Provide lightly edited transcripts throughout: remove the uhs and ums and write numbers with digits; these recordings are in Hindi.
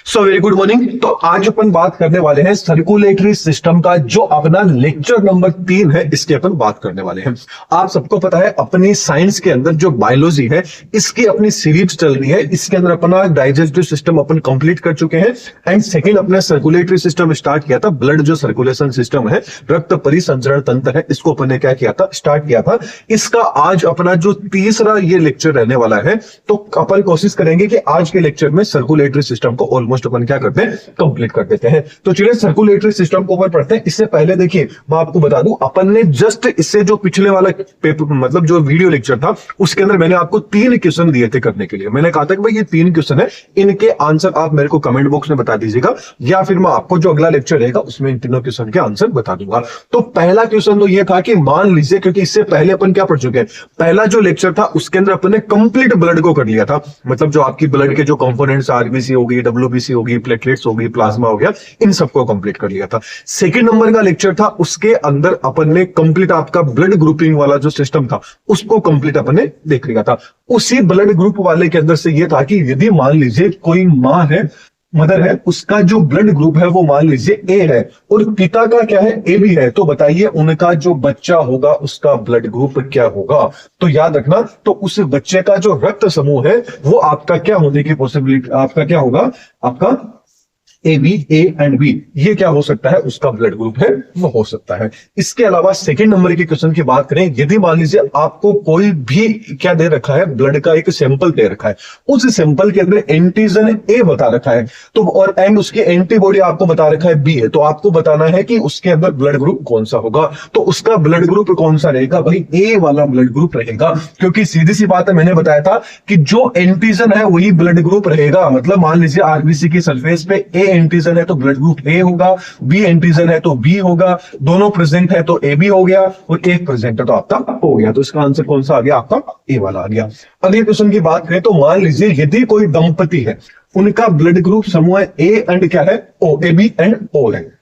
So very good morning. तो आज अपन बात करने वाले हैं सर्कुलेटरी सिस्टम का, जो अपना लेक्चर नंबर 3 है, इसके अपन बात करने वाले हैं। आप सबको पता है अपनी साइंस के अंदर जो बायोलॉजी है इसकी अपनी सीरीज चल रही है। इसके अंदर अपना डाइजेस्टिव सिस्टम अपन कंप्लीट कर चुके हैं एंड सेकंड अपने सर्कुलेटरी सिस्टम स्टार्ट किया था। ब्लड जो सर्कुलेशन सिस्टम है, रक्त परिसंचरण तंत्र है, इसको अपन ने क्या किया था, स्टार्ट किया था। इसका आज अपना जो तीसरा ये लेक्चर रहने वाला है, तो अपन कोशिश करेंगे कि आज के लेक्चर में सर्कुलेटरी सिस्टम को ऑलमोस्ट अपन क्या करते हैं, कंप्लीट कर देते हैं। तो चलिए सर्कुलेटरी सिस्टम को ऊपर पढ़ते हैं। इससे पहले देखिए मैं आपको बता दूं, अपन ने जस्ट इससे जो पिछले वाला पेपर मतलब जो वीडियो लेक्चर था उसके अंदर मैंने आपको 3 क्वेश्चन दिए थे करने के लिए। मैंने कहा था कि भाई ये 3 क्वेश्चन है, इनके आंसर आप मेरे को कमेंट बॉक्स में बता दीजिएगा या फिर मैं आपको जो अगला लेक्चर रहेगा उसमें इन तीनों क्वेश्चन के आंसर बता दूंगा। तो पहला क्वेश्चन तो ये था कि मान लीजिए, क्योंकि इससे पहले अपन क्या पढ़ चुके हैं, पहला जो लेक्चर था उसके अंदर अपन ने कंप्लीट ब्लड को कर लिया था। मतलब जो आपकी ब्लड के जो कंपोनेंट्स, आरबीसी होगी, डब्ल्यूबीसी होगी, प्लेटलेट्स होगी, प्लाज्मा हो गया, इन सबको कंप्लीट कर लिया था। सेकंड नंबर का लेक्चर था, उसके अंदर अपन ने कंप्लीट आपका ब्लड ग्रुपिंग वाला जो सिस्टम था उसको कंप्लीट अपन ने देख लिया था। उसी ब्लड ग्रुप वाले के अंदर से ये था कि यदि मान लीजिए कोई मां है, मदर है, उसका जो ब्लड ग्रुप है वो मान लीजिए ए है और पिता का क्या है, ए भी है, तो बताइए उनका जो बच्चा होगा उसका ब्लड ग्रुप क्या होगा। तो याद रखना, तो उस बच्चे का जो रक्त समूह है वो आपका क्या होने की पॉसिबिलिटी, आपका क्या होगा, आपका A B, A and B, ये क्या हो सकता है, उसका ब्लड ग्रुप है वो हो सकता है। इसके अलावा सेकंड नंबर के क्वेश्चन की बात करें, यदि मान लीजिए आपको कोई भी क्या दे रखा है, ब्लड का एक सैंपल दे रखा है, उस सैंपल के अंदर एंटीजन ए बता रखा है, तो और एंड उसकी एंटीबॉडी आपको बता रखा है बी है, तो आपको बताना है कि उसके अंदर ब्लड ग्रुप कौन सा होगा। तो उसका ब्लड ग्रुप कौन सा रहेगा, भाई ए वाला ब्लड ग्रुप रहेगा, क्योंकि सीधी सी बात है, मैंने बताया था कि जो एंटीजन है वही ब्लड ग्रुप रहेगा। मतलब मान लीजिए आरबीसी की सरफेस पे ए एंटीजन है तो ब्लड ग्रुप ए होगा, बी एंटीजन है तो बी होगा, दोनों प्रेजेंट है तो ए बी हो गया और एक प्रेजेंट है तो आपका हो गया। तो इसका आंसर कौन सा आ गया, आपका ए वाला आ गया। अगले क्वेश्चन की बात करें तो मान लीजिए यदि कोई दंपति है, उनका ब्लड ग्रुप समूह ए एंड क्या है, ओ, ए बी एंड ओ है।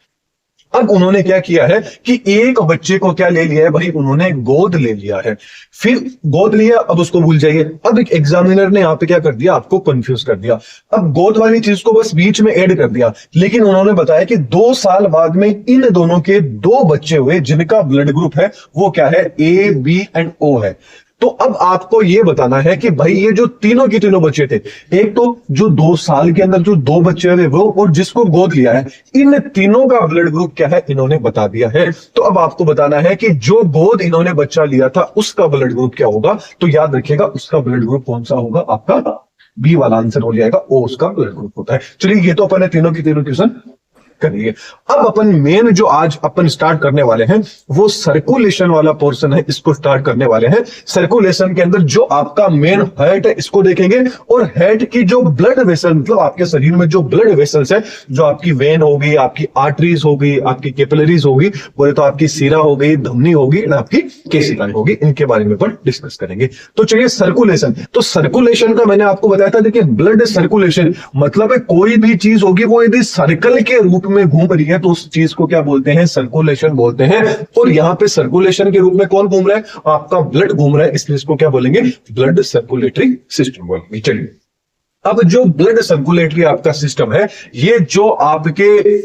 अब उन्होंने क्या किया है कि एक बच्चे को क्या ले लिया है भाई, उन्होंने गोद ले लिया है। फिर गोद लिया, अब उसको भूल जाइए। अब एक एग्जामिनर ने यहाँ पे क्या कर दिया, आपको कंफ्यूज कर दिया। अब गोद वाली चीज को बस बीच में ऐड कर दिया, लेकिन उन्होंने बताया कि 2 साल बाद में इन दोनों के 2 बच्चे हुए जिनका ब्लड ग्रुप है वो क्या है, ए बी एंड ओ है। तो अब आपको ये बताना है कि भाई ये जो तीनों के तीनों बच्चे थे, एक तो जो 2 साल के अंदर जो 2 बच्चे हुए वो, और जिसको गोद लिया है, इन तीनों का ब्लड ग्रुप क्या है, इन्होंने बता दिया है। तो अब आपको बताना है कि जो गोद इन्होंने बच्चा लिया था उसका ब्लड ग्रुप क्या होगा। तो याद रखिएगा उसका ब्लड ग्रुप कौन सा होगा, आपका बी वाला आंसर हो जाएगा, ओ उसका ब्लड ग्रुप होता है। चलिए ये तो अपन ने तीनों की तीनों क्वेश्चन करिए। अब अपन मेन जो आज अपन स्टार्ट करने वाले हैं वो सर्कुलेशन वाला पोर्शन है, इसको स्टार्ट करने वाले हैं। सर्कुलेशन के अंदर जो आपका मेन हार्ट है इसको देखेंगे, और हार्ट की जो ब्लड वेसल, मतलब आपके शरीर में जो ब्लड वेसल्स है, जो आपकी वेन होगी, आपकी आर्टरीज होगी, आपकी कैपिलरीज होगी, बोले तो आपकी सीरा हो गई, धमनी होगी, आपकी केशिकाएं होगी, इनके बारे में अपन डिस्कस करेंगे। तो चलिए सर्कुलेशन, तो सर्कुलेशन का मैंने आपको बताया था, देखिए ब्लड सर्कुलेशन मतलब है कोई भी चीज होगी वो यदि सर्कल के रूप में घूम रही है तो उस चीज को क्या बोलते हैं, सर्कुलेशन बोलते हैं। और यहां पे सर्कुलेशन के रूप में कौन घूम रहा है, आपका ब्लड घूम रहा है, इसलिए इसको क्या बोलेंगे, ब्लड सर्कुलेटरी सिस्टम बोलेंगे। चलिए अब जो ब्लड सर्कुलेटरी आपका सिस्टम है, ये जो आपके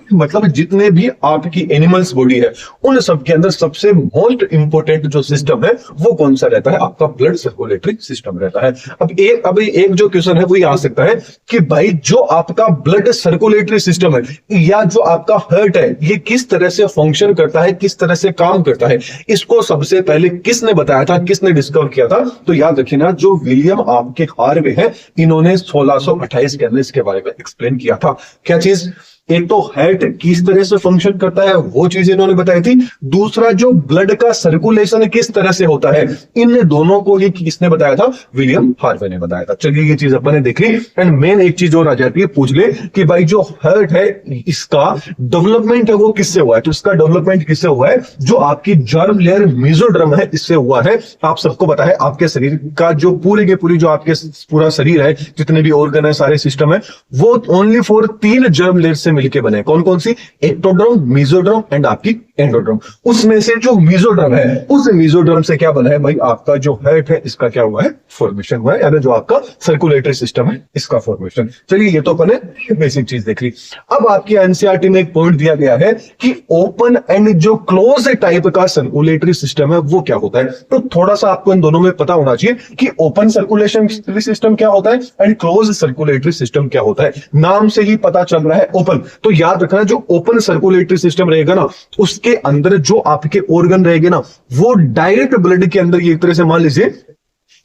मतलब जितने भी आपकी एनिमल्स बॉडी है उन सब के अंदर सबसे मोस्ट इंपोर्टेंट जो सिस्टम है वो कौन सा रहता है, आपका ब्लड सर्कुलेटरी सिस्टम रहता है। अब एक जो क्वेश्चन है वो ये आ सकता है कि भाई जो आपका ब्लड सर्कुलेटरी सिस्टम है या जो आपका हार्ट है, ये किस तरह से फंक्शन करता है, किस तरह से काम करता है, इसको सबसे पहले किसने बताया था, किसने डिस्कवर किया था। तो याद रखिए ना, जो विलियम आपके हार्वे है, इन्होंने 1628 के अंदर इसके बारे में एक्सप्लेन किया था। क्या चीज, एक तो हार्ट किस तरह से फंक्शन करता है वो चीज इन्होंने बताई थी, दूसरा जो ब्लड का सर्कुलेशन किस तरह से होता है, इन दोनों को ही किसने बताया था, विलियम हार्वे ने बताया था। चलिए ये चीज अपन ने देख ली। एंड मेन एक चीज और आ जाती है, पूछ ले कि भाई जो हार्ट है इसका डेवलपमेंट है वो किससे हुआ है। तो इसका डेवलपमेंट किससे हुआ है, जो आपकी जर्म लेयर मेसोडर्म है इससे हुआ है। आप सबको पता है आपके शरीर का जो पूरे के पूरी जो आपके पूरा शरीर है, जितने भी ऑर्गन है, सारे सिस्टम है, वो ओनली फॉर 3 जर्म लेयर से मिलकर बने, कौन कौन सी, एक्टोड्रम, मेसोड्रम एंड आपकी एंडोड्रम। उसमें से जो मेसोड्रम है, उस मेसोड्रम से क्या बना है भाई, आपका जो हार्ट है इसका क्या हुआ है, फॉर्मेशन हुआ है, यानी जो आपका सर्कुलेटरी सिस्टम है इसका फॉर्मेशन। चलिए ये तो अपने बेसिक चीज देख ली। अब आपकी एनसीईआरटी में एक पॉइंट दिया गया है कि ओपन एंड जो क्लोज टाइप का सर्कुलेटरी सिस्टम है वो क्या होता है। तो थोड़ा सा आपको इन दोनों में पता होना चाहिए कि ओपन सर्कुलेशन सिस्टम क्या होता है एंड क्लोज सर्कुलेटरी सिस्टम क्या होता है। नाम से ही पता चल रहा है ओपन, तो याद रखना जो ओपन सर्कुलेटरी सिस्टम रहेगा ना, उसके अंदर जो आपके ऑर्गन रहेंगे ना, वो डायरेक्ट ब्लड के अंदर, ये एक तरह से मान लीजिए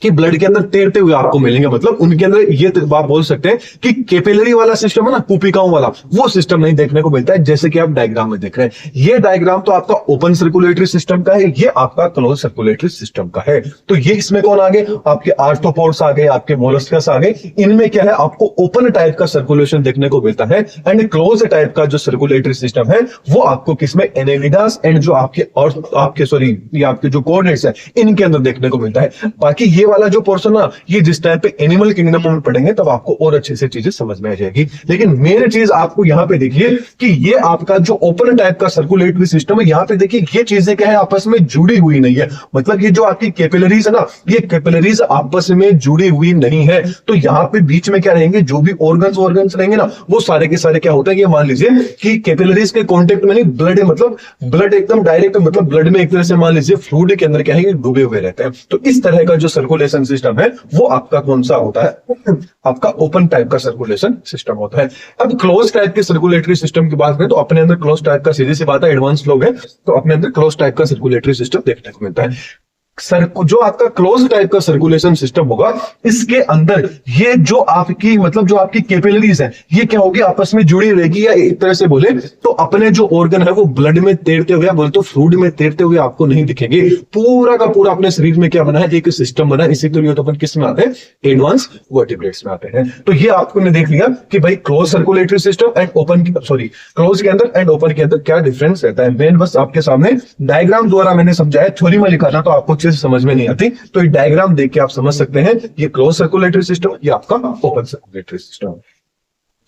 कि ब्लड के अंदर तैरते हुए आपको मिलेंगे। मतलब उनके अंदर ये आप बोल सकते हैं कि कैपिलरी वाला सिस्टम है ना, कूपिकाओं वाला, वो सिस्टम नहीं देखने को मिलता है, जैसे कि आप डायग्राम में देख रहे हैं। ये डायग्राम तो आपका ओपन सर्कुलेटरी सिस्टम का है, ये आपका क्लोज सर्कुलेटरी सिस्टम का है। तो ये इसमें कौन आ गए, आपके आर्थ्रोपोड्स आ गए, आपके मोलस्कस आ गए। इनमें क्या है, आपको ओपन टाइप का सर्कुलेशन देखने को मिलता है एंड क्लोज टाइप का जो सर्कुलेटरी सिस्टम है वो आपको किसमें, एनेलिडास एंड जो आपके सॉरी ये आपके जो कोऑर्डिनेट्स है इनके अंदर देखने को मिलता है। बाकी ये वाला जो पोर्शन ना, ये जिस टाइम पे एनिमल किंगडम में पढ़ेंगे तब आपको और अच्छे से चीजें समझ में आ जाएगी। लेकिन मेन चीज आपको यहां पे देखिए कि ये आपका जो ओपन टाइप का सर्कुलेटरी सिस्टम है, यहां पे देखिए ये चीजें क्या है, आपस में जुड़ी हुई नहीं है। मतलब ये जो आपकी कैपिलरीज है ना, ये कैपिलरीज आपस में जुड़ी हुई नहीं है। तो यहाँ पे बीच में क्या रहेंगे, जो भी ऑर्गन्स रहेंगे ना, वो सारे के सारे क्या होता है, ये मान लीजिए कि कैपिलरीज के कॉन्टेक्ट में नहीं, ब्लड मतलब ब्लड एकदम डायरेक्ट, मतलब ब्लड में एक तरह से मान लीजिए फ्लूइड के अंदर क्या है, डूबे हुए रहते हैं। तो इस तरह का जो सर्कुलेशन सिस्टम है वो आपका कौन सा होता है, आपका ओपन टाइप का सर्कुलेशन सिस्टम होता है। अब क्लोज टाइप के सर्कुलेटरी सिस्टम की बात करें तो अपने अंदर क्लोज टाइप का, सीधी सी बात है, एडवांस लोग हैं तो अपने अंदर क्लोज टाइप का सर्कुलेटरी सिस्टम देखने को मिलता है। जो आपका क्लोज टाइप का सर्कुलेशन सिस्टम होगा, इसके अंदर ये जो आपकी मतलब जो आपकी कैपिलरीज है ये क्या होगी, आपस में जुड़ी रहेगी, या एक तरह से बोले तो अपने जो ऑर्गन है वो ब्लड में तैरते हुए, बोले तो फ्लूइड में तैरते हुए आपको नहीं दिखेंगे। पूरा का पूरा अपने शरीर में क्या बना है, एक सिस्टम बना है। इसी के लिए तो अपन किस में आते हैं, एडवांस वर्टिब्रेट्स में आते हैं। तो ये आपको देख लिया कि भाई close circulatory system and open, sorry close के अंदर एंड ओपन के अंदर क्या डिफरेंस रहता है। मेन बस आपके सामने डायग्राम द्वारा मैंने समझाया, थ्योरी में लिखा था तो आपको समझ में नहीं आती, तो ये डायग्राम देख के आप समझ सकते हैं ये क्लोज सर्कुलेटरी सिस्टम, ये आपका ओपन सर्कुलेटरी सिस्टम।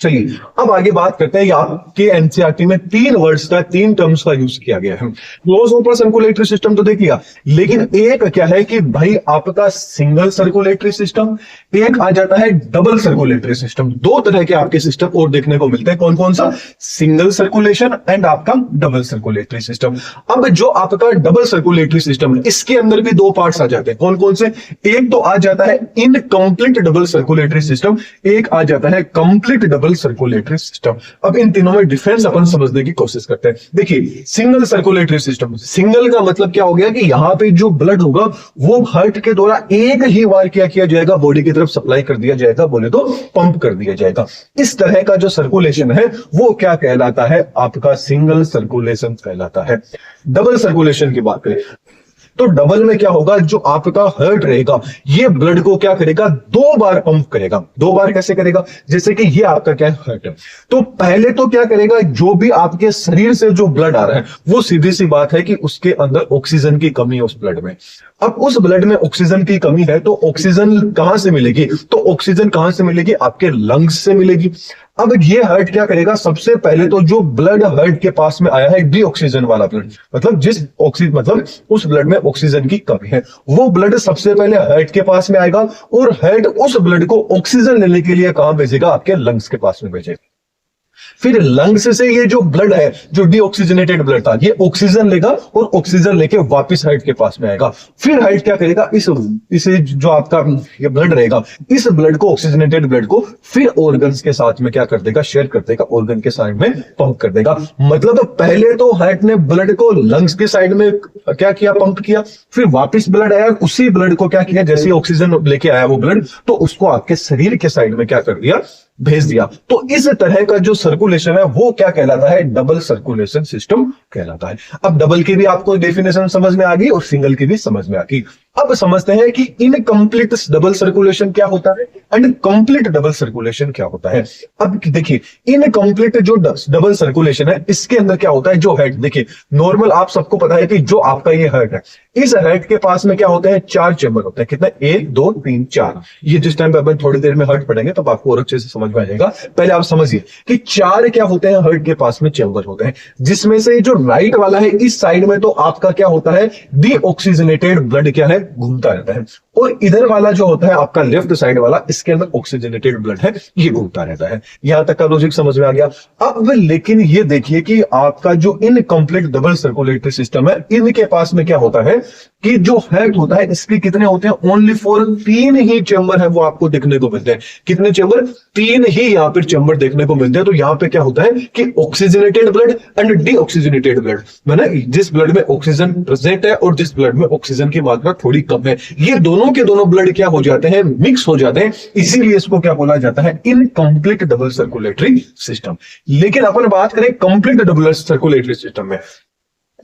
चलिए अब आगे बात करते हैं, आपके एनसीईआरटी में 3 वर्ड्स का, 3 टर्म्स का यूज किया गया है। क्लोज ओपन सर्कुलेटरी सिस्टम तो देख लिया, लेकिन एक क्या है कि भाई आपका सिंगल सर्कुलेटरी सिस्टम, एक आ जाता है डबल सर्कुलेटरी सिस्टम। 2 तरह के आपके सिस्टम और देखने को मिलते हैं, कौन कौन सा, सिंगल सर्कुलेशन एंड आपका डबल सर्कुलेटरी सिस्टम। अब जो आपका डबल सर्कुलेटरी सिस्टम है इसके अंदर भी 2 पार्ट्स आ जाते हैं, कौन कौन से, एक तो आ जाता है इनकम्प्लीट डबल सर्कुलेटरी सिस्टम, एक आ जाता है कंप्लीट डबल सर्कुलेटरी सिस्टम। अब इन तीनों में डिफरेंस अपन समझने की कोशिश करते हैं। देखिए सिंगल सर्कुलेटरी सिस्टम, सिंगल का मतलब क्या हो गया कि यहां पे जो ब्लड होगा वो हार्ट के द्वारा एक ही बार क्या किया जाएगा, बॉडी की तरफ सप्लाई कर दिया जाएगा, बोले तो पंप कर दिया जाएगा। इस तरह का जो सर्कुलेशन है वो क्या कहलाता है, आपका सिंगल सर्कुलेशन कहलाता है। डबल सर्कुलेशन की बात करें तो डबल में क्या होगा, जो आपका हार्ट रहेगा ये ब्लड को क्या करेगा, 2 बार पंप करेगा। 2 बार कैसे करेगा, जैसे कि ये आपका क्या है, हार्ट है, तो पहले तो क्या करेगा, जो भी आपके शरीर से जो ब्लड आ रहा है वो सीधी सी बात है कि उसके अंदर ऑक्सीजन की कमी है उस ब्लड में। अब उस ब्लड में ऑक्सीजन की कमी है तो ऑक्सीजन कहां से मिलेगी, तो ऑक्सीजन कहां से मिलेगी, आपके लंग्स से मिलेगी। अब ये हार्ट क्या करेगा, सबसे पहले तो जो ब्लड हार्ट के पास में आया है डीऑक्सीजन वाला ब्लड, मतलब जिस ऑक्सीजन मतलब उस ब्लड में ऑक्सीजन की कमी है, वो ब्लड सबसे पहले हार्ट के पास में आएगा और हार्ट उस ब्लड को ऑक्सीजन लेने के लिए कहां भेजेगा, आपके लंग्स के पास में भेजेगा। फिर लंग्स से ये जो ब्लड है, जो डीऑक्सीजनेटेड ब्लड था, ये ऑक्सीजन लेगा और ऑक्सीजन लेके वापस हार्ट के पास में आएगा। फिर हार्ट क्या करेगा, इसे जो आपका ये ब्लड रहेगा, इस ब्लड को, ऑक्सीजनेटेड ब्लड को फिर ऑर्गन्स के साथ में क्या कर देगा, शेयर कर देगा, ऑर्गन के साइड में पंप कर देगा। मतलब पहले तो हार्ट ने ब्लड को लंग्स के साइड में क्या किया, पंप किया, फिर वापस ब्लड आया, उसी ब्लड को क्या किया, जैसे ऑक्सीजन लेके आया वो ब्लड, तो उसको आपके शरीर के साइड में क्या कर दिया, भेज दिया। तो इस तरह का जो सर्कुलेशन है वो क्या कहलाता है, डबल सर्कुलेशन सिस्टम कहलाता है। अब डबल की भी आपको डेफिनेशन समझ में आ गई और सिंगल की भी समझ में आ गई। अब समझते हैं कि इनकम्प्लीट डबल सर्कुलेशन क्या होता है एंड कंप्लीट डबल सर्कुलेशन क्या होता है। अब देखिए, इनकम्प्लीट जो डबल सर्कुलेशन है इसके अंदर क्या होता है, जो हेड, देखिए नॉर्मल आप सबको पता है कि जो आपका ये हेड है, इस हेड के पास में क्या होते हैं, 4 चेंबर होते हैं। कितने, 1 2 3 4। ये जिस टाइम पे अपन थोड़ी देर में हर्ट पढ़ेंगे तब आपको और अच्छे से समझ में आ जाएगा। पहले आप समझिए कि 4 क्या होते हैं, हर्ट के पास में चेंबर होते हैं, जिसमें से जो राइट वाला है इस साइड में तो आपका क्या होता है, डीऑक्सीजनेटेड ब्लड क्या है, घूमता रहता है, और इधर वाला जो होता है आपका लेफ्ट साइड वाला, इसके अंदर ऑक्सीजनेटेड ब्लड है, ये घूमता रहता है। यहां तक का लॉजिक समझ में आ गया। अब लेकिन ये देखिए कि आपका जो इनकम्प्लीट डबल सर्कुलेटरी सिस्टम है, इनके पास में क्या होता है कि जो हेड होता है इसके कितने होते हैं, ओनली 4, 3 ही चेंबर है वो आपको देखने को मिलते हैं। कितने चेंबर, 3 ही यहां पर चेंबर देखने को मिलते हैं। तो यहां पे क्या होता है कि oxygenated blood and deoxygenated blood, मैंने जिस ब्लड में ऑक्सीजन प्रेजेंट है और जिस ब्लड में ऑक्सीजन की मात्रा थोड़ी कम है, ये दोनों के दोनों ब्लड क्या हो जाते हैं, मिक्स हो जाते हैं, इसीलिए इसको क्या बोला जाता है, इनकम्प्लीट डबल सर्कुलेटरी सिस्टम। लेकिन अपन बात करें कंप्लीट डबल सर्कुलेटरी सिस्टम में,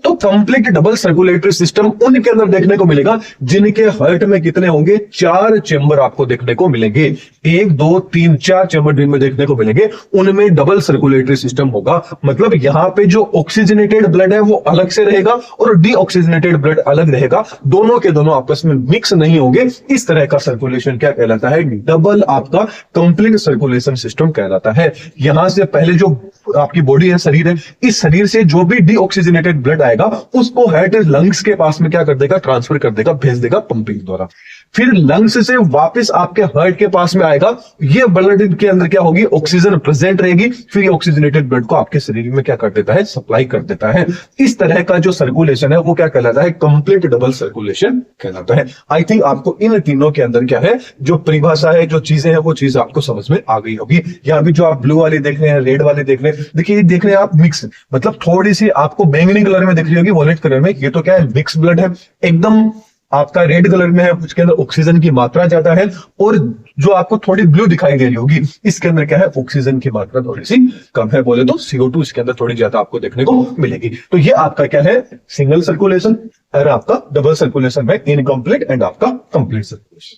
तो कंप्लीट डबल सर्कुलेटरी सिस्टम उनके अंदर देखने को मिलेगा जिनके हार्ट में कितने होंगे, 4 चेंबर आपको देखने को मिलेंगे। 1 2 3 4 चेंबर जिनमें देखने को मिलेंगे उनमें डबल सर्कुलेटरी सिस्टम होगा। मतलब यहां पे जो ऑक्सीजनेटेड ब्लड है वो अलग से रहेगा और डीऑक्सीजनेटेड ब्लड अलग रहेगा, दोनों के दोनों आपस में मिक्स नहीं होंगे। इस तरह का सर्कुलेशन क्या कहलाता है, डबल आपका कंप्लीट सर्कुलेशन सिस्टम कहलाता है। यहां से पहले जो आपकी बॉडी है, शरीर है, इस शरीर से जो भी डीऑक्सीजनेटेड ब्लड आएगा उसको हार्ट लंग्स के पास में क्या कर देगा, ट्रांसफर कर देगा, भेज देगा पंपिंग द्वारा। फिर लंग्स से वापस आपके हार्ट के पास में आएगा, ये ब्लड के अंदर क्या होगी, ऑक्सीजन प्रेजेंट रहेगी, फिर ये ऑक्सीजनेटेड ब्लड को आपके शरीर में क्या कर देता है, सप्लाई कर देता है। इस तरह का जो सर्कुलेशन है वो क्या कहलाता है, कंप्लीट डबल सर्कुलेशन कहलाता है। आई थिंक आपको इन तीनों के अंदर क्या है, जो परिभाषा है, जो चीजें हैं, वो चीज आपको समझ में आ गई होगी। यहाँ भी जो आप ब्लू वाले देख रहे हैं, रेड वाले देख रहे हैं, देखिए ये देख रहे हैं आप मिक्स, मतलब थोड़ी सी आपको बैंगनी कलर में दिख रही होगी, वॉलेट कलर में, ये तो क्या है, मिक्स ब्लड है। एकदम आपका रेड कलर में है, उसके अंदर ऑक्सीजन की मात्रा ज्यादा है, और जो आपको थोड़ी ब्लू दिखाई दे रही होगी इसके अंदर क्या है, ऑक्सीजन की मात्रा थोड़ी सी कम है, बोले तो CO2 इसके अंदर थोड़ी ज्यादा आपको देखने को मिलेगी। तो ये आपका क्या है, सिंगल सर्कुलेशन, और आपका डबल सर्कुलेशन है इनकम्प्लीट, एंड आपका कंप्लीट सर्कुलेशन।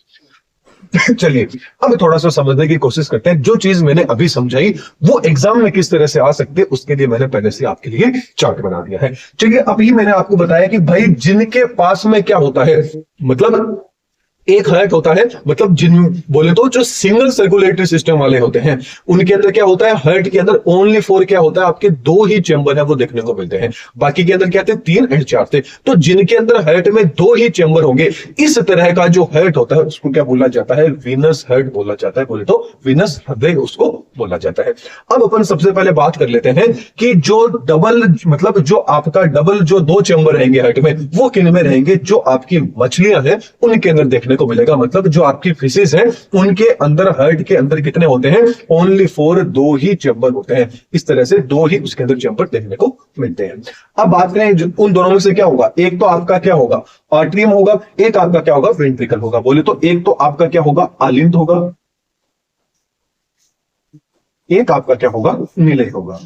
चलिए अब थोड़ा सा समझने की कोशिश करते हैं, जो चीज मैंने अभी समझाई वो एग्जाम में किस तरह से आ सकते हैं, उसके लिए मैंने पहले से आपके लिए चार्ट बना दिया है। चलिए अभी मैंने आपको बताया कि भाई जिनके पास में क्या होता है, मतलब एक हार्ट होता है, मतलब जिन बोले तो जो सिंगल सर्कुलेटरी सिस्टम वाले होते हैं उनके अंदर क्या होता है, हार्ट के अंदर ओनली 4 क्या होता है, आपके 2 ही चेंबर है वो देखने को मिलते हैं, बाकी के अंदर क्या थे, 3 एंड 4 थे। तो जिनके अंदर हार्ट में 2 ही चेंबर होंगे, इस तरह का जो हार्ट होता है उसको क्या बोला जाता है, वीनस हार्ट बोला जाता है, बोले तो वीनस हृदय उसको बोला जाता है। अब अपन सबसे पहले बात कर लेते हैं कि जो डबल, मतलब जो आपका डबल जो 2 चेंबर रहेंगे हार्ट में, वो किन में रहेंगे, जो आपकी मछलियां हैं उनके अंदर देखने को मिलेगा। मतलब जो आपकी फिशेस है उनके अंदर, हार्ट के अंदर कितने होते हैं, ओनली 4, 2 ही चेंबर होते हैं। इस तरह से 2 ही उसके अंदर चेंबर देखने को मिलते हैं। अब बात करें उन दोनों में से क्या होगा, एक तो आपका क्या होगा, आर्टरियम होगा, एक आपका क्या होगा, वेंट्रिकल होगा। बोले तो एक तो आपका क्या होगा, आलिंद होगा, एक आपका क्या होगा, निलय होगा।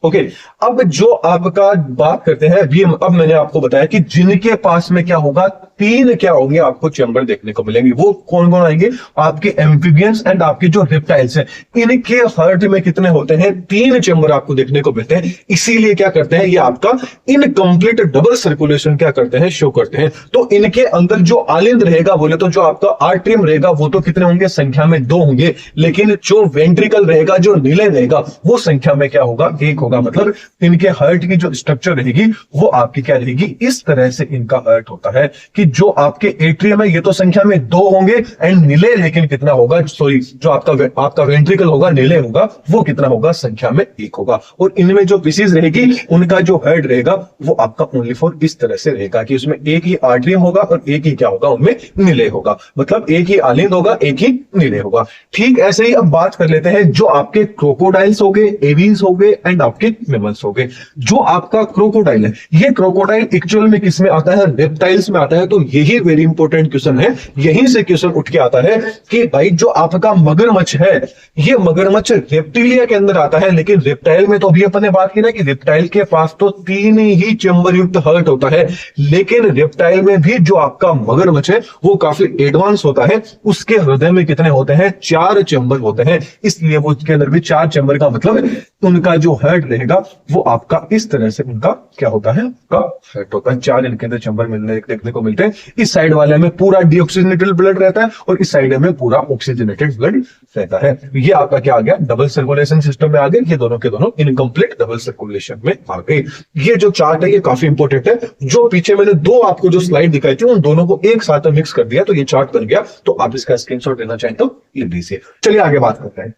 ओके, अब जो आपका बात करते हैं अभी, अब मैंने आपको बताया कि जिनके पास में क्या होगा, 3 क्या होंगे आपको चेंबर देखने को मिलेंगे। वो कौन कौन आएंगे, आपके एम्फीबियंस एंड आपके जो रेप्टाइल्स हैं, इनके हार्ट में कितने होते हैं, 3 चेंबर आपको देखने को मिलते हैं। इसीलिए क्या करते हैं, ये आपका इनकम्प्लीट डबल सर्कुलेशन क्या करते हैं, शो करते हैं। तो इनके अंदर जो आलिंद रहेगा, बोले तो जो आपका आर्टरियम रहेगा, वो तो कितने होंगे, संख्या में 2 होंगे, लेकिन जो वेंट्रिकल रहेगा, जो निलय रहेगा, वो संख्या में क्या होगा, 1 होगा। मतलब इनके हार्ट की जो स्ट्रक्चर रहेगी वो आपकी क्या रहेगी, इस तरह से इनका हार्ट होता है कि जो आपके एट्रियम है ये तो संख्या में 2 होंगे, एंड निलय लेकिन कितना होगा, सॉरी जो आपका वेंट्रिकल होगा, निलय होगा, वो कितना होगा, संख्या में 1 होगा। और इनमें जो पीसेस रहेगी उनका जो हेड रहेगा वो आपका ओनली 4 इस तरह से रहेगा कि उसमें एक ही आर्टरियम होगा और एक ही क्या होगा, उनमें निलय होगा। मतलब एक ही आलिंद होगा, एक ही निलय होगा। ठीक ऐसे ही अब बात कर लेते हैं जो आपके क्रोकोडाइल्स हो गए, एवीज हो गए, एंड आपके मेमल्स हो गए। जो आपका क्रोकोडाइल है, ये क्रोकोडाइल एक्चुअल में किसमें आता है, रेप्टाइल्स में आता है। तो यही वेरी इंपॉर्टेंट क्वेश्चन है, यहीं से क्वेश्चन उठ के आता है कि भाई जो आपका मगरमच्छ है, ये मगरमच्छ रेप्टिलिया के अंदर आता है, लेकिन रेप्टाइल में तो अभी अपन ने बात की ना कि रेप्टाइल के पास तो 3 ही चेंबर युक्त हार्ट होता है, लेकिन रेप्टाइल में भी जो आपका मगरमच्छ है वो काफी एडवांस होता है। उसके हृदय में कितने होते हैं? 4 चेंबर होते हैं, इसलिए वो उसके अंदर भी 4 चेंबर का मतलब उनका जो हार्ट रहेगा वो आपका इस तरह से उनका क्या होता है? आपका हार्ट होता है। 4 इनके अंदर चेंबर मिलने देखने को मिलते हैं। इस साइड वाले में पूरा डीऑक्सीजनेटेड ब्लड रहता है और इस साइड में पूरा ऑक्सीजनेटेड ब्लड रहता है। ये आपका क्या आ गया? डबल सर्कुलेशन सिस्टम में आ गए। ये दोनों के दोनों इनकम्प्लीट डबल सर्कुलेशन में आ गए। ये जो चार्ट है ये काफी इंपॉर्टेंट है। जो पीछे मैंने 2 आपको जो स्लाइड दिखाई थी उन दोनों को एक साथ मिक्स कर दिया तो ये चार्ट बन गया। तो आप इसका स्क्रीनशॉट लेना चाहें तो ले लीजिए। चलिए आगे बात करते हैं।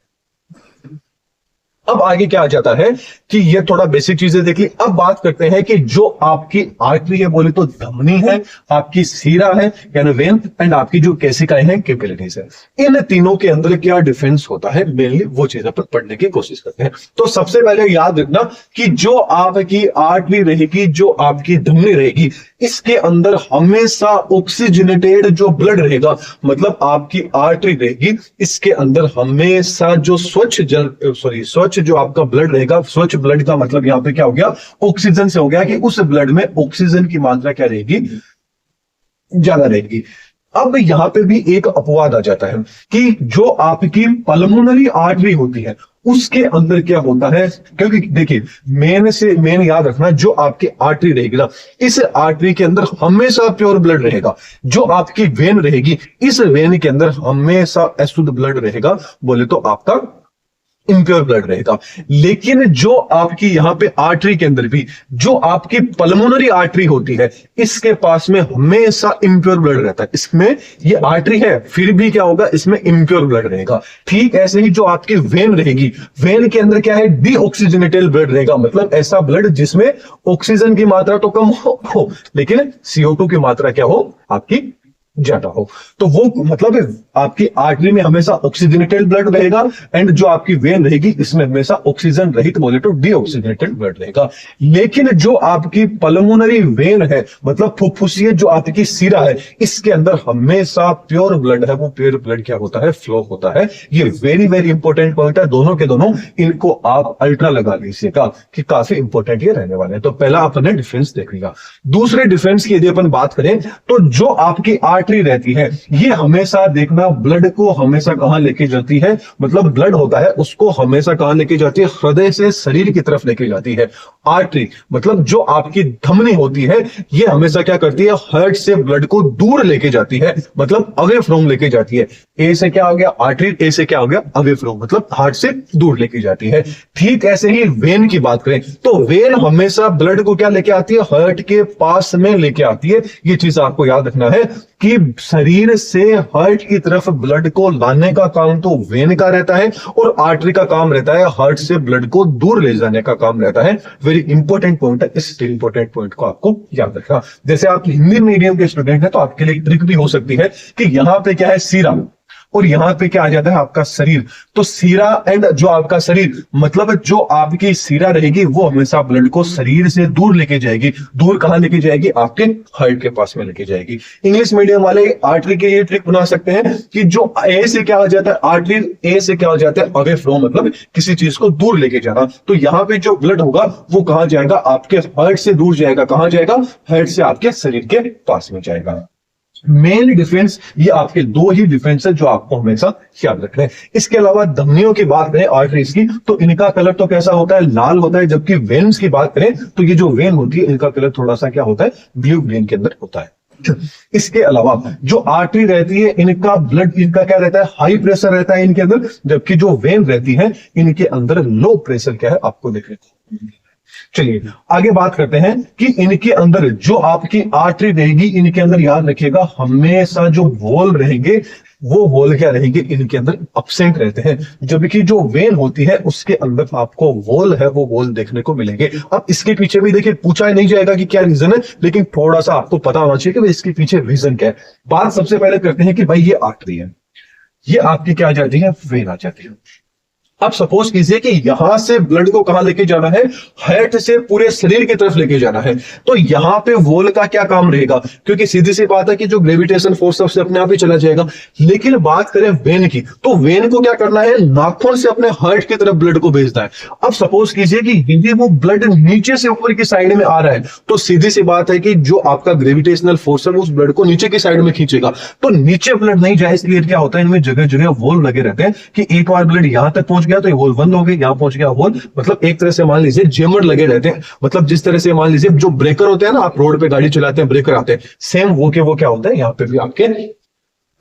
अब आगे क्या आ जाता है कि ये थोड़ा बेसिक चीजें देख ली। अब बात करते हैं कि जो आपकी आर्टरी है बोले तो धमनी है, आपकी सीरा है यानी वेन, एंड आपकी जो केसिकाएं हैं कैपिलरीज है। इन तीनों के अंदर क्या डिफरेंस होता है, मेनली वो चीज अपन पढ़ने की कोशिश करते हैं। तो सबसे पहले याद रखना कि जो आपकी आर्टरी रहेगी, जो आपकी धमनी रहेगी, इसके अंदर हमेशा ऑक्सीजनेटेड जो ब्लड रहेगा, मतलब आपकी आर्टरी रहेगी, इसके अंदर हमेशा जो स्वच्छ जो आपका ब्लड रहेगा, स्वच्छ ब्लड का मतलब यहां पे क्या हो गया? ऑक्सीजन से हो गया कि उस ब्लड में ऑक्सीजन की मात्रा क्या रहेगी? ज्यादा रहेगी। अब यहां पे भी एक अपवाद आ जाता है कि जो आपकी पल्मोनरी आर्टरी होती है उसके अंदर क्या होता है, क्योंकि देखिए मेन याद रखना, जो आपकी आर्टरी रहेगी ना, इस आर्टरी के अंदर हमेशा प्योर ब्लड रहेगा। जो आपकी वेन रहेगी, इस वेन के अंदर हमेशा अशुद्ध ब्लड रहेगा, बोले तो आपका इम्प्योर ब्लड रहेगा। लेकिन जो आपकी यहां पे आर्टरी के अंदर भी जो आपकी पल्मोनरी आर्टरी होती है, इसके पास में हमेशा इम्प्योर ब्लड रहता है। इसमें ये आर्टरी है फिर भी क्या होगा? इसमें इम्प्योर ब्लड रहेगा। ठीक ऐसे ही जो आपकी वेन रहेगी, वेन के अंदर क्या है? डीऑक्सीजनेटेड ब्लड रहेगा, मतलब ऐसा ब्लड जिसमें ऑक्सीजन की मात्रा तो कम हो लेकिन CO2 की मात्रा क्या हो? आपकी ज्यादा हो। तो वो मतलब आपकी आर्टरी में हमेशा ऑक्सीजनेटेड ब्लड रहेगा, एंड जो आपकी वेन रहेगी इसमें हमेशा ऑक्सीजन रहित बोले तो डीऑक्सीजनेटेड ब्लड रहेगा। लेकिन जो आपकी पल्मोनरी वेन है, मतलब फुफ्फुसीय जो आपकी सीरा है, इसके अंदर हमेशा प्योर ब्लड है, वो प्योर ब्लड क्या होता है? फ्लो होता है। ये वेरी वेरी इंपॉर्टेंट पॉइंट है। दोनों के दोनों इनको आप अल्ट्रा लगा लीजिएगा कि काफी इंपॉर्टेंट ये रहने वाले हैं। तो पहला आपने डिफरेंस देख लिया। दूसरे डिफरेंस की यदि अपन बात करें तो जो आपकी आर्टरी रहती है, ये हमेशा देखना ब्लड को हमेशा कहां लेके जाती है, मतलब ब्लड होता है उसको हमेशा कहां लेके जाती है? हृदय से शरीर की तरफ लेके जाती है। आर्टरी मतलब जो आपकी धमनी होती है, ये हमेशा क्या करती है? हार्ट से ब्लड को दूर लेके जाती है, मतलब अवे फ्रॉम लेके जाती है। ए से क्या हो गया? आर्टरी। ए से क्या हो गया? अवे फ्रॉम, मतलब हार्ट से दूर लेके जाती है। ठीक ऐसे ही वेन की बात करें तो वेन हमेशा ब्लड को क्या लेके आती है? हार्ट के पास में लेके आती है। ये चीज आपको याद रखना है कि शरीर से हार्ट की तरफ ब्लड को लाने का काम तो वेन का रहता है और आर्टरी का काम रहता है हार्ट से ब्लड को दूर ले जाने का काम रहता है। वेरी इंपॉर्टेंट पॉइंट है। इस इंपॉर्टेंट पॉइंट को आपको याद रखना। जैसे आप हिंदी मीडियम के स्टूडेंट हैं तो आपके लिए ट्रिक भी हो सकती है कि यहां पे क्या है? सीरा, और यहां पे क्या आ जाता है? आपका शरीर। तो सीरा एंड जो आपका शरीर, मतलब जो आपकी सीरा रहेगी वो हमेशा ब्लड को शरीर से दूर लेके जाएगी। दूर कहां लेके जाएगी? आपके हार्ट के पास में लेके जाएगी। इंग्लिश मीडियम वाले आर्टरी के ये ट्रिक बना सकते हैं कि जो ए से क्या हो जाता है? आर्टरी ए से क्या हो जाता है? अवे फ्रॉम, मतलब किसी चीज को दूर लेके जाना। तो यहां पे जो ब्लड होगा वो कहां जाएगा? आपके हार्ट से दूर जाएगा। कहां जाएगा? हार्ट से आपके शरीर के पास में जाएगा। मेन डिफरेंस ये आपके 2 ही डिफरेंस है जो आपको हमेशा याद रखना है। इसके अलावा धमनियों की बात करें आर्टरीज की तो इनका कलर तो कैसा होता है? लाल होता है। जबकि वेन्स की बात करें तो ये जो वेन होती है इनका कलर थोड़ा सा क्या होता है? ब्लू ग्रीन के अंदर होता है। इसके अलावा जो आर्टरी रहती है इनका ब्लड, इनका क्या रहता है? हाई प्रेशर रहता है इनके अंदर। जबकि जो वेन रहती है इनके अंदर लो प्रेशर क्या है? आपको देखने को। चलिए आगे बात करते हैं कि इनके अंदर जो आपकी आर्टरी रहेगी, इनके अंदर याद रखिएगा हमेशा जो वॉल रहेंगे वो वॉल क्या रहेंगे? इनके अंदर एब्सेंट रहते हैं। जबकि जो वेन होती है उसके अंदर आपको वॉल है वो वॉल देखने को मिलेंगे। अब इसके पीछे भी देखिए पूछा नहीं जाएगा कि क्या रीजन है, लेकिन थोड़ा सा आपको पता होना चाहिए कि इसके पीछे रीजन क्या है। बात सबसे पहले करते हैं कि भाई ये आर्टरी है, ये आपकी क्या आ जाती है? वेन आ जाती है। अब सपोज कीजिए कि यहां से ब्लड को कहां लेके जाना है, हार्ट से पूरे शरीर की तरफ लेके जाना है, तो यहां पे वॉल का क्या काम रहेगा, क्योंकि सीधी सी बात है कि जो ग्रेविटेशन फोर्स है उससे अपने आप ही चला जाएगा। लेकिन बात करें वेन की, तो वेन को क्या करना है, नाखून से अपने हार्ट की तरफ ब्लड को भेजना है। अब सपोज कीजिए कि यदि वो ब्लड नीचे से ऊपर की साइड में आ रहा है, तो सीधी सी बात है कि जो आपका ग्रेविटेशनल फोर्स है उस ब्लड को नीचे की साइड में खींचेगा, तो नीचे ब्लड नहीं जाए, इसलिए क्या होता है, इनमें जगह जगह वॉल लगे रहते हैं कि एक बार ब्लड यहां तक पहुंच गया तो ये वॉल बंद हो गई, यहां पहुंच गया वॉल, मतलब एक तरह से मान लीजिए जेमर लगे रहते हैं। मतलब जिस तरह से मान लीजिए जो ब्रेकर होते हैं ना, आप रोड पे गाड़ी चलाते हैं ब्रेकर आते हैं, सेम वो के वो क्या होता है, यहाँ पे भी आपके